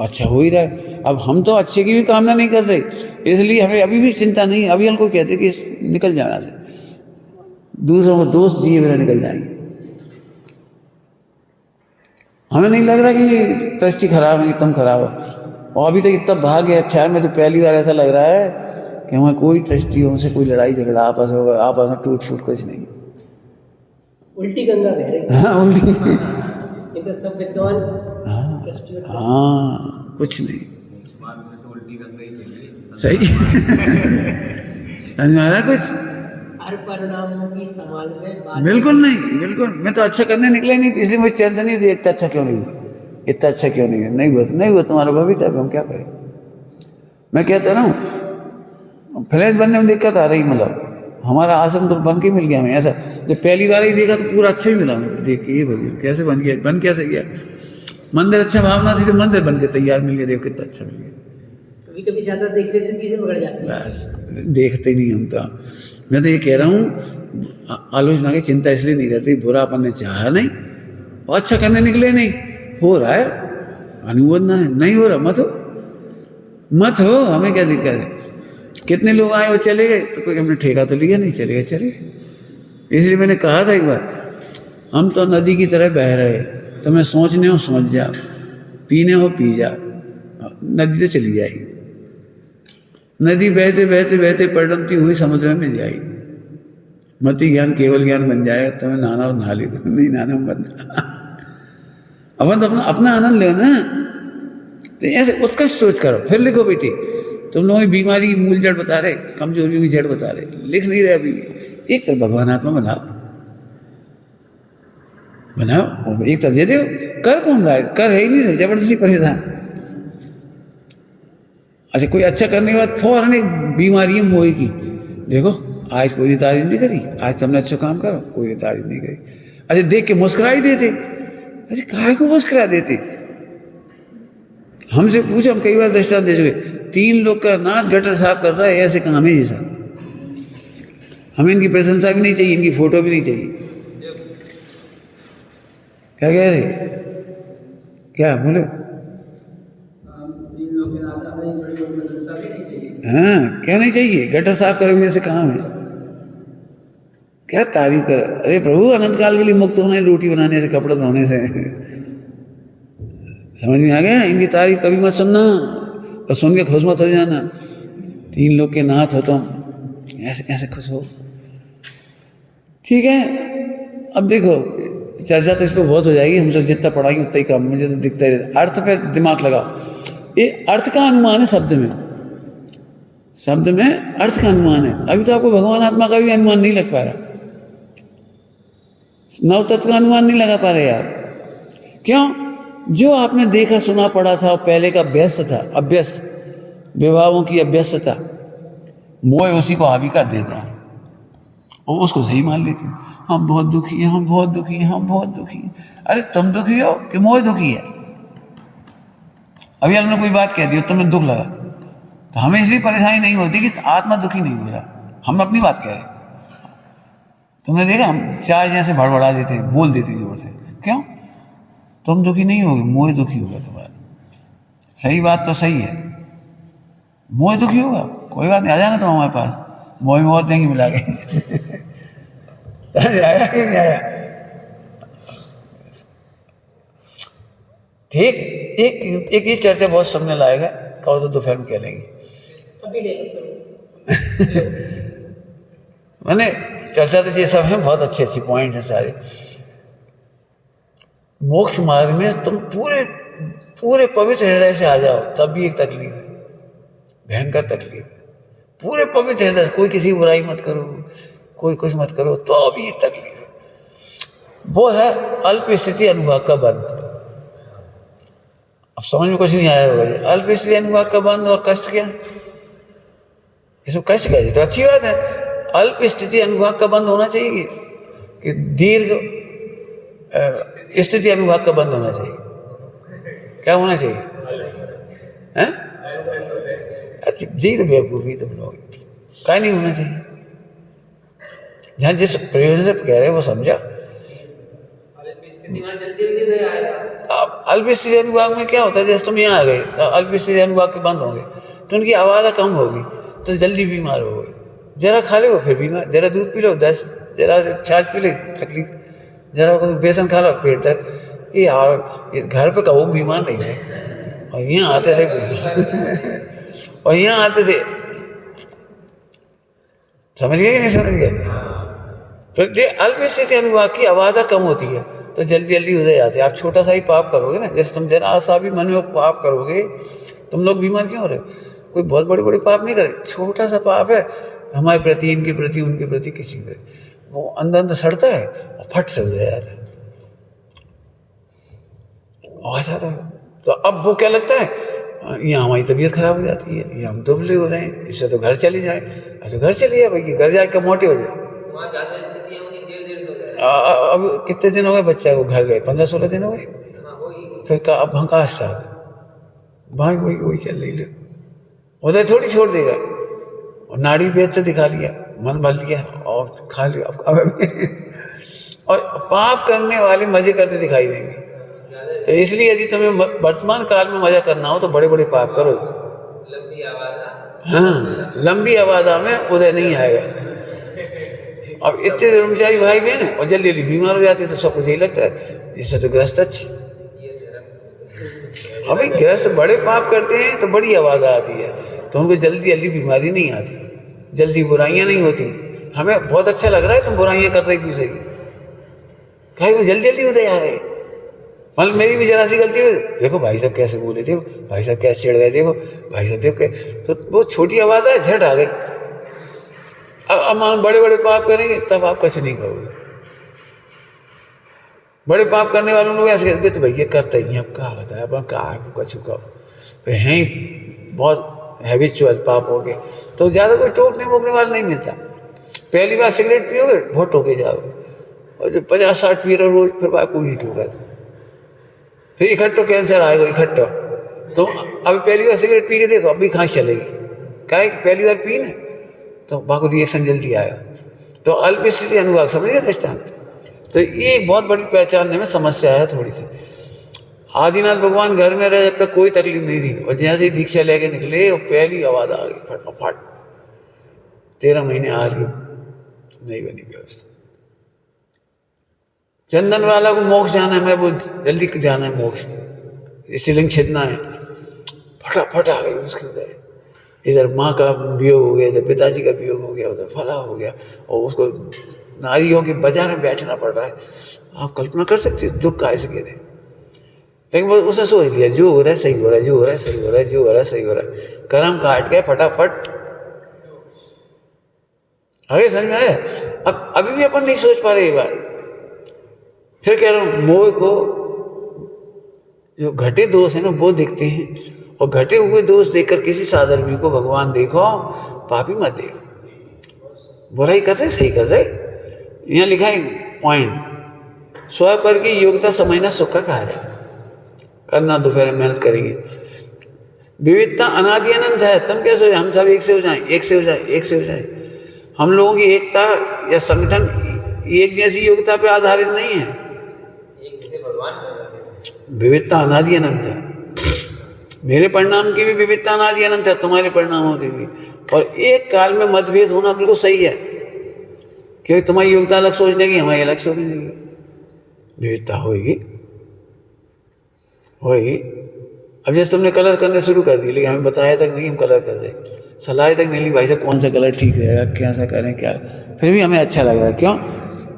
अच्छा हो ही रहा है। अब हम तो अच्छे की भी कामना नहीं कर रहे, इसलिए हमें अभी भी चिंता नहीं। अभी हमको कहते कि निकल जाना से, दूसरों को दोष दिए बिना निकल जाएंगे। हमें नहीं लग रहा कि दृष्टि खराब है कि तुम खराब हो, और अभी तक इतना भाग्य अच्छा है। मैं तो पहली बार ऐसा लग रहा है कि हमें कोई दृष्टियों से कोई लड़ाई झगड़ा आपस में टूट फूट कुछ नहीं। उल्टी गंगा बह रही। हाँ, उल्टी। ये तो सब विद्वान। हाँ, कुछ नहीं, तो उल्टी गंगा ही चाहिए। सही। समझ में आ रहा है कुछ? हर परिणामों की संभाल में बात। बिल्कुल नहीं, बिल्कुल। मैं तो अच्छा करने निकला नहीं, तो इसलिए मुझे टेंशन नहीं थी इतना अच्छा क्यों नहीं हुआ, इतना अच्छा क्यों नहीं हुआ। नहीं हुआ तुम्हारा भविष्य, अब हम क्या करें। मैं कहता ना हूँ, फ्लैट बनने में दिक्कत आ रही, मतलब हमारा आश्रम तो बन के मिल गया हमें। ऐसा जब पहली बार ही देखा तो पूरा अच्छा ही मिला मुझे, देख के ये भगवान कैसे बन गया, बन कैसे गया। मंदिर अच्छा भावना थी तो मंदिर बन के तैयार मिल गया, देखो कितना अच्छा मिल गया। कभी कभी ज्यादा देखने से चीजें बिगड़ जाती हैं। बस देखते नहीं हम तो। मैं तो ये कह रहा हूँ, आलोचना की चिंता इसलिए नहीं करती, बुरा अपन ने चाहा नहीं और अच्छा करने निकले नहीं, हो रहा है अनुमोदना है, नहीं हो रहा मत हो, हमें क्या दिक्कत है। कितने लोग आए और चले गए, तो कोई हमने ठेका तो लिया नहीं, चले गए। इसलिए मैंने कहा था एक बार, हम तो नदी की तरह बह रहे, तुम्हें सोचने हो सोच जाओ, पीने हो पी जाओ, नदी तो चली जाएगी। नदी बहते बहते बहते परिणमती हुई समुद्र में मिल जाएगी। मति ज्ञान केवल ज्ञान बन जाएगा, तुम्हें नहाना हो नहा ली, नहीं नहाना बंद। अपन तो अपना आनंद लो ना, तो ऐसे उसका सोच करो। फिर लिखो बेटी, तुम लोगों की बीमारी की मूल जड़ बता रहे, कमजोरियों की जड़ बता रहे, लिख नहीं रहे अभी। एक तरफ भगवान आत्मा बनाओ और एक तरफ दे दो। कर कौन रहा है? कर है ही नहीं रहे, जबरदस्ती परेशान। अच्छा, कोई अच्छा करने के बाद फौरन एक बीमारी मोह की, देखो आज कोई ने तारीफ नहीं करी, आज तुमने अच्छा काम करो, कोई ने तारीफ नहीं करी। अच्छा, देख के मुस्कुरा ही देते। अरे काहे को मुस्कुरा देते? हमसे पूछो, हम कई बार दृष्टांत दे चुके, 3 लोग का नाथ गटर साफ कर रहा है, ऐसे काम है जैसा। हमें इनकी प्रशंसा भी नहीं चाहिए, इनकी फोटो भी नहीं चाहिए। क्या कह रहे, क्या बोलो? हाँ, क्या नहीं चाहिए? गटर साफ करोगे ऐसे काम है। क्या तारीफ कर, अरे प्रभु अनंत काल के लिए मुक्त होना है रोटी बनाने से, कपड़े धोने से। समझ में आ गया? इनकी तारीफ कभी मत सुनना और सुन के खुश मत हो जाना। 3 लोग के नाथ हो तुम, ऐसे ऐसे खुश हो। ठीक है, अब देखो चर्चा तो इस पर बहुत हो जाएगी, हमसे जितना पढ़ाएंगे उतना ही कम, मुझे तो दिखता ही रहता। अर्थ पे दिमाग लगाओ, ये अर्थ का अनुमान है शब्द में, शब्द में अर्थ का अनुमान है। अभी तो आपको भगवान आत्मा का भी अनुमान नहीं लग पा रहा, नव तत्व का अनुमान नहीं लगा पा रहे आप। क्यों? जो आपने देखा सुना पढ़ा था पहले का व्यस्त था, अभ्यस्त विभावों की अभ्यस्तता, मोह उसी को हावी कर देता है और उसको सही मान लेती। हम बहुत दुखी हैं, हम बहुत दुखी हैं, हम बहुत दुखी हैं। अरे तुम दुखी हो कि मोह दुखी है? अभी हमने कोई बात कह दी, तुम्हें दुख लगा, तो हमें इसलिए परेशानी नहीं होती कि आत्मा दुखी नहीं हो रहा, हम अपनी बात कह रहे हैं। तुमने देखा हम चाय जैसे भड़बड़ा देते, बोल देते जोर से, क्यों? तुम दुखी नहीं होगे, मोह दुखी होगा तुम्हारा। सही बात तो सही है, मोह दुखी होगा, कोई बात नहीं, आ जाना तुम हमारे पास, मोह में और देंगे मिला के। आया कि नहीं आया? ठीक, एक ये चर्चा बहुत सामने लाएगा, कहो तो दोपहर में कह लेंगे। अभी ले लो। मैंने चर्चा तो ये सब है, बहुत अच्छी अच्छी पॉइंट है सारे। मोक्ष मार्ग में तुम पूरे पूरे पवित्र हृदय से आ जाओ, तब भी एक तकलीफ है, भयंकर तकलीफ। पूरे पवित्र हृदय से, कोई किसी की बुराई मत करो, कोई कुछ मत करो, तो भी एक तकलीफ है। वो है अल्प स्थिति अनुभाग का बंध। अब समझ में कुछ नहीं आया होगा, अल्प स्थिति अनुभाग का बंध और कष्ट क्या, इसमें कष्ट क्या है? तो अच्छी बात है, अल्प स्थिति अनुभाग का बंद होना चाहिए कि दीर्घ स्थिति अनुभाग का बंद होना चाहिए? क्या होना चाहिए? हैं? अच्छा जी, तो बेवकूफ़ी तुम लोग, क्या नहीं होना चाहिए? जहाँ जिस प्रयोजन से कह रहे हैं वो समझा। अब अल्प स्थिति अनुभाग में क्या होता है, जैसे तुम यहाँ आ गए तो अल्प स्थिति अनुभाग के बंद होंगे तो उनकी आवाज़ कम होगी, तो जल्दी बीमार हो गए। जरा खा लो फिर बीमार, जरा दूध पी लो दस्त, जरा छाछ पी लो तकलीफ, जरा बेसन खा लो पेट दर्द। ये यार इस घर पे कहो बीमार नहीं है, और यहाँ आते थे और यहाँ आते थे, समझ गए कि नहीं समझ गए? तो ये अल्प स्थिति अनुभाग की आवाज़ कम होती है तो जल्दी जल्दी हो जाते हैं। आप छोटा सा ही पाप करोगे ना, जैसे तुम जरा सा भी मन में पाप करोगे, तुम लोग बीमार क्यों हो रहे हो? कोई बहुत बड़े बड़े पाप नहीं करे, छोटा सा पाप है हमारे प्रति, इनके प्रति, उनके प्रति, किसी पे, वो अंदर अंदर सड़ता है और फट से हो जाता है, आ जाता है। तो अब वो क्या लगता है, यहाँ हमारी तबीयत खराब हो जाती है, ये हम दुबले हो रहे हैं, इससे तो घर चले जाए। अच्छा घर चले जाए भाई, घर जाकर मोटे हो जाए। अब कितने दिन हो गए बच्चा को घर गए? 15-16 दिन हो गए। फिर कहा अब भंका स्टार्ट, भाई वही चल रही लो, उधर थोड़ी छोड़ देगा। और नाड़ी वेद तो दिखा लिया, मन भर लिया और खा लिया। और पाप करने वाले मजे करते दिखाई देंगे। तो इसलिए यदि तुम्हें वर्तमान काल में मजा करना हो तो बड़े बड़े पाप करो। हाँ, लंबी आवाज़ा में उदय नहीं आएगा। अब इतने ब्रह्मचारी भाई बहन है और जल्दी जल्दी बीमार हो जाते हैं, तो सबको यही लगता है इससे तो गृहस्थ अच्छी। अभी गृहस्थ बड़े पाप करते हैं तो बड़ी आवाज़ आती है, तो उनको जल्दी जल्दी बीमारी नहीं आती, जल्दी बुराइयां नहीं होती। हमें बहुत अच्छा लग रहा है तुम बुराइयां कर रहे एक दूसरे की, कहीं वो जल्दी जल्दी उदय आ रहे। मतलब मेरी भी जरा सी गलती हुई, देखो भाई साहब कैसे बोले, देखो भाई साहब कैसे चिढ़ गए, देखो भाई साहब देखो, तो वो छोटी आवाज़ है झट आ गई। अब मान बड़े बड़े पाप करेंगे तब आप कैसे नहीं करोगे? बड़े पाप करने वालों लोग ऐसे कहते तो भैया करते ही, अब कहा बताया अपन कहा कछु कहो, तो हैं ही बहुत हैबिचुअल पाप हो गए, तो ज़्यादा कोई टोकने वोकने वाला नहीं मिलता। पहली बार सिगरेट पियोगे बहुत टोके जाओगे, और जब 50-60 पी रहे रोज फिर बार कोई नहीं टोका, फिर इकट्ठो कैंसर आएगा इकट्ठो। तो अभी पहली बार सिगरेट पी के देखो, अभी खांसी चलेगी, क्या पहली बार पी ना, तो बाको रिएक्शन जल्दी आएगा। तो अल्प स्थिति अनुभाग समझ गया दृष्टांत। तो ये एक बहुत बड़ी पहचानने में समस्या है थोड़ी सी। आदिनाथ भगवान घर में रहे जब तक कोई तकलीफ नहीं थी, और जैसे ही दीक्षा लेके निकले और पहली आवाज़ आ गई फटाफट, 13 महीने आज की नहीं बनी व्यवस्था। चंदन वाला को मोक्ष जाना है, मेरे को जल्दी जाना है मोक्ष, शिवलिंग छेदना है, फटाफट आ गई उसके उधर। इधर माँ का वियोग हो गया, इधर पिताजी का वियोग हो गया, उधर फला हो गया, और उसको नारियों के बाजार में बेचना पड़ रहा है। आप कल्पना कर सकते हैं दुख कैसे गिरे। लेकिन वो उसने सोच लिया जो हो रहा है सही हो रहा है, जो हो रहा है सही हो रहा है, जो हो रहा है सही हो रहा है। कर्म काट के फटाफट आगे समझ में आया। अब अभी भी अपन नहीं सोच पा रहे ये बात। फिर कह रहा हूँ मोह को जो घटे दोष है ना वो दिखते हैं, और घटे हुए दोष देखकर किसी साधर्मी को भगवान देखो पापी मत देखो। बुराई कर रहे सही कर रहे। यहाँ लिखा है पॉइंट, स्वयं पर की योग्यता समझना सुख का कार्य है, करना दोपहर में मेहनत करेंगे। विविधता अनादि अनंत है। तुम कैसे हो जाए, हम सब एक से हो जाएं, एक से हो जाए, एक से हो जाए। हम लोगों की एकता या संगठन एक जैसी योग्यता पे आधारित नहीं है। एक जैसे भगवान विविधता अनादि अनंत है। मेरे परिणाम की भी विविधता अनादि अनंत है, तुम्हारे परिणामों की भी। और एक काल में मतभेद होना बिल्कुल सही है, क्योंकि तुम्हारी योग्यता अलग सोचने की, हमारी अलग सोचने की। विविधता होगी होगी। अब जैसे तुमने कलर करने शुरू कर दिए, लेकिन हमें बताया तक नहीं हम कलर कर रहे, सलाह तक नहीं ली भाई साहब कौन सा कलर ठीक रहेगा, कैसा करें क्या। फिर भी हमें अच्छा लग रहा है, क्यों?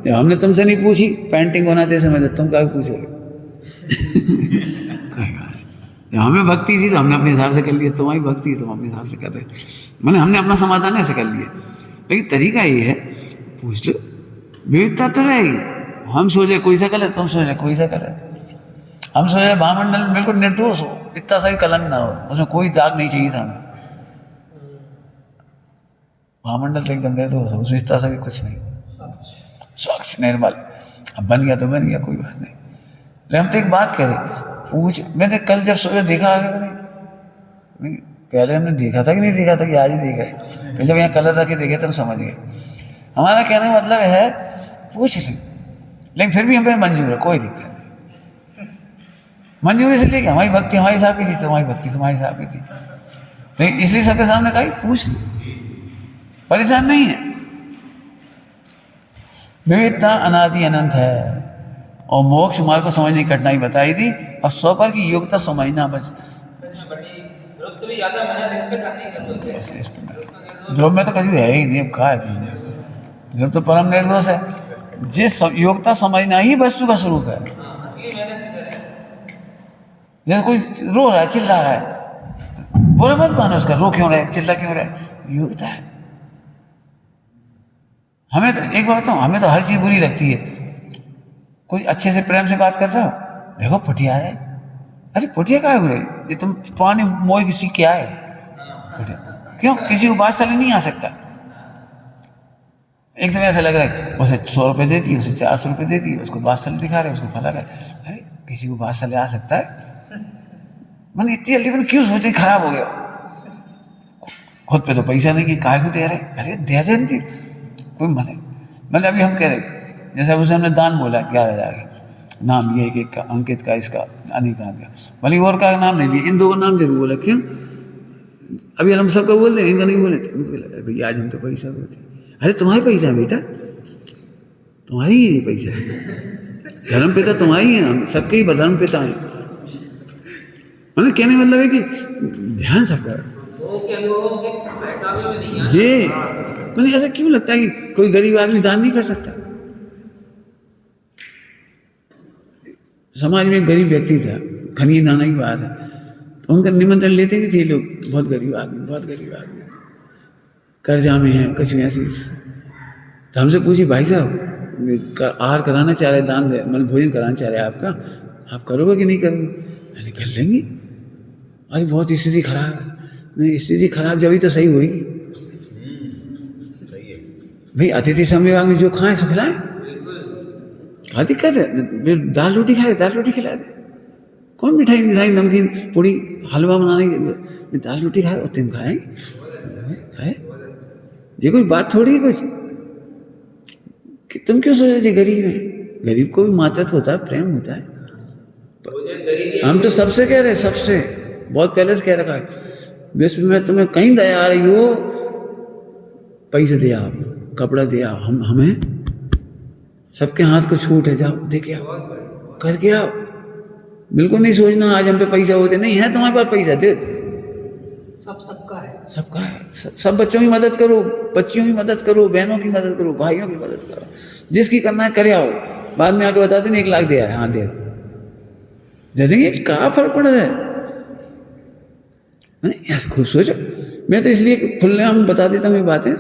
हमने तुमसे नहीं पूछी पेंटिंग बनाते समय, तो तुम क्या पूछोगे? हमें भक्ति थी तो हमने अपने हिसाब से कर लिया, तुम्हारी भक्ति तुम अपने हिसाब से कर रहे। मैंने हमने अपना समाधान ऐसे कर लिया। लेकिन तरीका ये है, पूछ लो, विविधता तो रहेगी। हम सोचे कोई सा कलर, तुम सोच रहे कोई सा कलर। हम सोच रहे भामंडल बिल्कुल निर्दोष हो, इतना सा भी कलंक ना हो, उसमें कोई दाग नहीं चाहिए था हमें। भामंडल तो एकदम निर्दोष हो, उसमें इतना सा भी कुछ नहीं, स्वच्छ निर्मल। अब बन गया तो बन गया, कोई बात नहीं। लेकिन हम तो एक बात करें, पूछ, मैं तो कल जब सुबह देखा आगे मैंने, पहले हमने देखा था कि नहीं देखा था कि आज ही देखा है, फिर जब यहाँ कलर रखे देखे तब समझ गए। हमारा कहने का मतलब है पूछ लेकिन फिर भी हमें मंजूर है, कोई दिक्कत नहीं। मंजूर इसलिए कि हमारी भक्ति हमारे हिसाब की थी, तुम्हारी भक्ति तुम्हारे हिसाब की थी। लेकिन इसलिए सबके सामने कहा पूछ लो, परेशान नहीं है। विविधता अनादि अनंत है, और मोक्ष मार्ग को समझने की कठिनाई बताई थी, और स्वपर की योग्यता समझना बस। ध्रुव में तो कभी है ही नहीं, अब कहा है ध्रुव तो परम निर्दोष है। जिस योग्यता समझना ही वस्तु का स्वरूप है। जैसे कोई रो रहा है, चिल्ला रहा है, बोले मत मानो उसका, रो क्यों रहा है, चिल्ला क्यों रहा है, योग्यता है। हमें तो एक बात बताऊं, हमें तो हर चीज बुरी लगती है। कोई अच्छे से प्रेम से बात कर रहा हो, देखो पुटिया है, अरे पुटिया क्या है, ये तुम पुरानी मोह की सीख क्या है, क्यों? किसी को बात चले नहीं आ सकता। एकदम ऐसा लग रहा है उसे 100 रुपये देती है, उसे 400 रुपये देती है, उसको बात चले दिखा रहे, उसको फला रहे। अरे किसी को बात चले आ सकता है? मैंने इतनी जल्दी मैंने क्यों सोचे खराब हो गया। खुद पे तो पैसा नहीं है, काहे को दे रहे, अरे दे देती कोई मने। मतलब अभी हम कह रहे, जैसे उसे हमने दान बोला 11,000 का नाम, ये एक का, अंकित का, इसका, अनिका का, भले और का नाम नहीं लिया, इन दो का नाम जरूर बोला। क्यों? अभी हम सबका बोल रहे, इनका नहीं बोले। भैया आज हम तो पैसा बोलते, अरे तुम्हारी पैसा बेटा, तुम्हारी ही ये पैसा, धर्म पिता तुम्हारी है, हम सबके ही धर्म पिता हैं। मैंने कहने मतलब है कि ध्यान सबका जी। मैंने ऐसा क्यों लगता है कि कोई गरीब आदमी दान नहीं कर सकता? समाज में एक गरीब व्यक्ति था, खनिया दाना की बात है, तो उनका निमंत्रण लेते भी थे लोग, बहुत गरीब आदमी, बहुत गरीब आदमी, कर्जा में है, कुछ ऐसी। तो हमसे पूछी, भाई साहब आहार कराना चाह रहे, दान दे, मतलब भोजन कराना चाह रहे आपका, आप करोगे कि नहीं करोगे? मैंने कर लेंगे। अरे बहुत स्थिति खराब है। नहीं, स्थिति खराब जब ही तो सही होगी भाई। अतिथि संविभाग में जो खाएं सो खिलाएं, क्या दिक्कत है? दाल रोटी खाए, दाल रोटी खिला दे। कौन मिठाई मिठाई नमकीन पूड़ी हलवा बनाने की, दाल रोटी खाए और तुम खाए खाए, ये कोई बात थोड़ी है कुछ कि तुम क्यों सोच रहे गरीब है? गरीब को भी मातृत्व होता है, प्रेम होता है। हम तो सबसे कह रहे, सबसे बहुत पहले से कह रखा है, विश्व में तुम्हें कहीं दया आ रही हो, पैसे दिया, कपड़ा दिया, हम हमें सबके हाथ को छूट है, जाओ देखे आओ, करके आओ। बिल्कुल नहीं सोचना आज हम पे पैसा होते, नहीं है तुम्हारे पास पैसा दे, सबका है। सबका है। सब बच्चों की मदद करो, बच्चियों की मदद करो, बहनों की मदद करो, भाइयों की मदद करो, जिसकी करना है करे आओ। बाद में आके बता देना 1 लाख दिया है, हाँ दे देंगे, क्या फर्क पड़ रहा है। नहीं ऐसे खुद सोचो, मैं तो इसलिए खुलेआम बता देता हूँ ये बातें,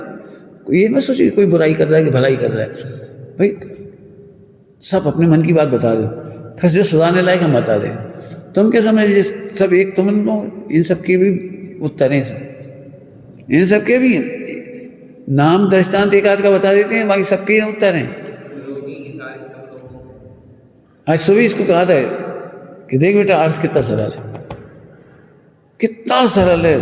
ये मत सोचिए कोई बुराई कर रहा है कि भलाई कर रहा है, भाई सब अपने मन की बात बता दो, फिर जो सुधारने लायक हम बता दें। तुम क्या समझ लीजिए सब एक, तुम इन सब के भी उत्तर हैं इसमें, इन सब के भी नाम दृष्टांत एक आध का बता देते हैं, बाकी सबके उत्तर हैं। आज सुबह इसको कहा था कि देख बेटा अर्थ कितना सरल है, कितना सरल है,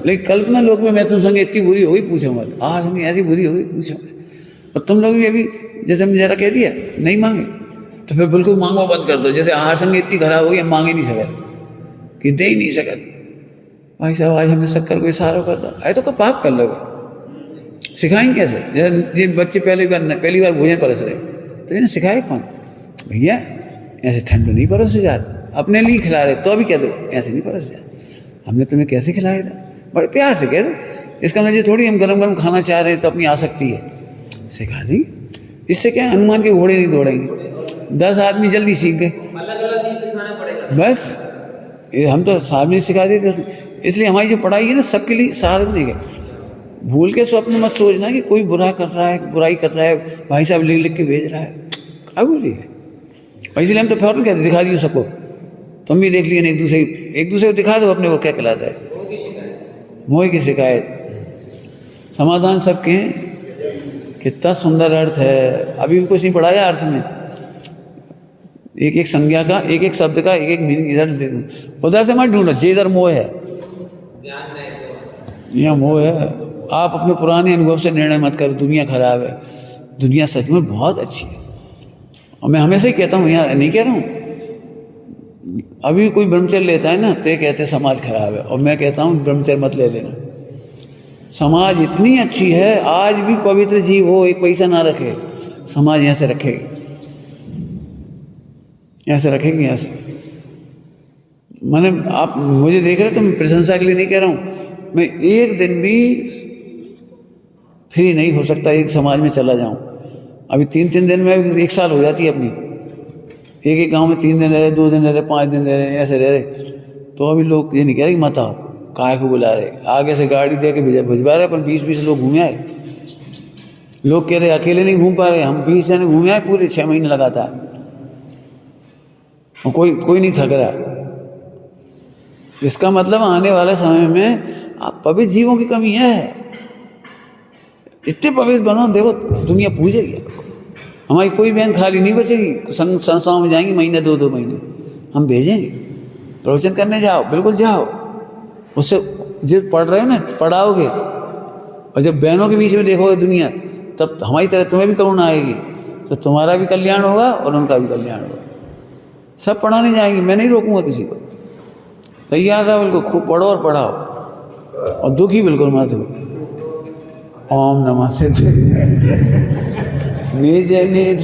लेकिन कल्पना लोक में मैं तुम संगे इतनी बुरी हो गई पूछो मत, आज संगे ऐसी बुरी हो गई पूछो मत। और तुम लोग भी अभी जैसे हमने जरा कह दिया नहीं मांगे तो फिर बिल्कुल मांगो बंद कर दो, जैसे आहार संग इतनी खराब हो गई हम मांग ही नहीं सकते कि दे ही नहीं सकते। भाई साहब आज हमने शक्कर को इशारा कर दो, ऐसा तो पाप कर लोगे, सिखाएंगे कैसे? जैसे ये बच्चे पहली बार भोजन परस रहे तो इन्हें सिखाए कौन? भैया ऐसे ठंड में नहीं परसे जाते, अपने लिए खिला रहे तो भी कह दो ऐसे नहीं परस जाते, हमने तुम्हें कैसे खिलाया था, बड़े प्यार से कह दो। इसका मतलब थोड़ी हम गरम गरम खाना चाह रहे हैं तो अपनी आसक्ति है, सिखा दी। इससे क्या हनुमान के घोड़े नहीं दौड़ेंगे, 10 आदमी जल्दी सीख गए। अलग-अलग नहीं सिखाना पड़ेगा बस ये हम तो सामने सिखा देते, इसलिए हमारी जो पढ़ाई है ना सबके लिए सार्वजनिक है। भूल के स्वप्न मत सोचना कि कोई बुरा कर रहा है, बुराई कर रहा है, भाई साहब लिख लिख के भेज रहा है, क्या बोलिए। इसलिए हम तो फौरन कहते दिखा दिए सबको, तुम भी देख लिए, एक दूसरे को दिखा दो अपने को क्या कहलाता है, मोह की शिकायत। समाधान सबके हैं, कितना सुंदर अर्थ है, अभी भी कुछ नहीं पढ़ाया अर्थ में, एक एक संज्ञा का, एक एक शब्द का, एक एक मीनिंग इधर दे दूँ, उधर से मत ढूंढो, जे इधर मोह है यहाँ मोह है। आप अपने पुराने अनुभव से निर्णय मत करो दुनिया खराब है, दुनिया सच में बहुत अच्छी है। और मैं हमेशा ही कहता हूँ, यहाँ नहीं कह रहा हूँ, अभी कोई ब्रह्मचर्य लेता है ना तो ये कहते हैं समाज खराब है, और मैं कहता हूँ ब्रह्मचर्य मत ले लेना, समाज इतनी अच्छी है, आज भी पवित्र जीव हो, एक पैसा ना रखे, समाज यहाँ से रखेगी, यहाँ से रखेगी, यहाँ से। मैंने आप मुझे देख रहे तो मैं प्रशंसा के लिए नहीं कह रहा हूँ, मैं एक दिन भी फ्री नहीं हो सकता एक समाज में चला जाऊँ। अभी 3-3 दिन में 1 साल हो जाती है अपनी, एक गांव में 3 दिन रह रहे, 2 दिन रह रहे, 5 दिन रह रहे, ऐसे रह रहे, तो अभी लोग ये नहीं कह रहे कि मत आओ, काय को बुला रहे, आगे से गाड़ी दे के भिजवा रहे, पर 20-20 लोग घूमे आए। लोग कह रहे अकेले नहीं घूम पा रहे, हम 20 जने घूमे आए पूरे 6 महीने लगातार, और कोई नहीं थक रहा। इसका मतलब आने वाले समय में आप पवित्र जीवों की कमी है, इतने पवित्र बनो, देखो दुनिया पूजेगी आपको। हमारी कोई बहन खाली नहीं बचेगी, संस्थाओं में जाएंगी महीने 2-2 महीने, हम भेजेंगे प्रवचन करने, जाओ बिल्कुल जाओ, उससे जो पढ़ रहे हो ना पढ़ाओगे, और जब बहनों के बीच में देखोगे दुनिया, तब हमारी तरह तुम्हें भी करुणा आएगी, तो तुम्हारा भी कल्याण होगा और उनका भी कल्याण होगा। सब पढ़ाने जाएंगे, मैं नहीं रोकूंगा किसी को, तैयार रहो, बिल्कुल खूब पढ़ो और पढ़ाओ, और दुखी बिल्कुल मत हो। ओम नमः सिद्ध निज निज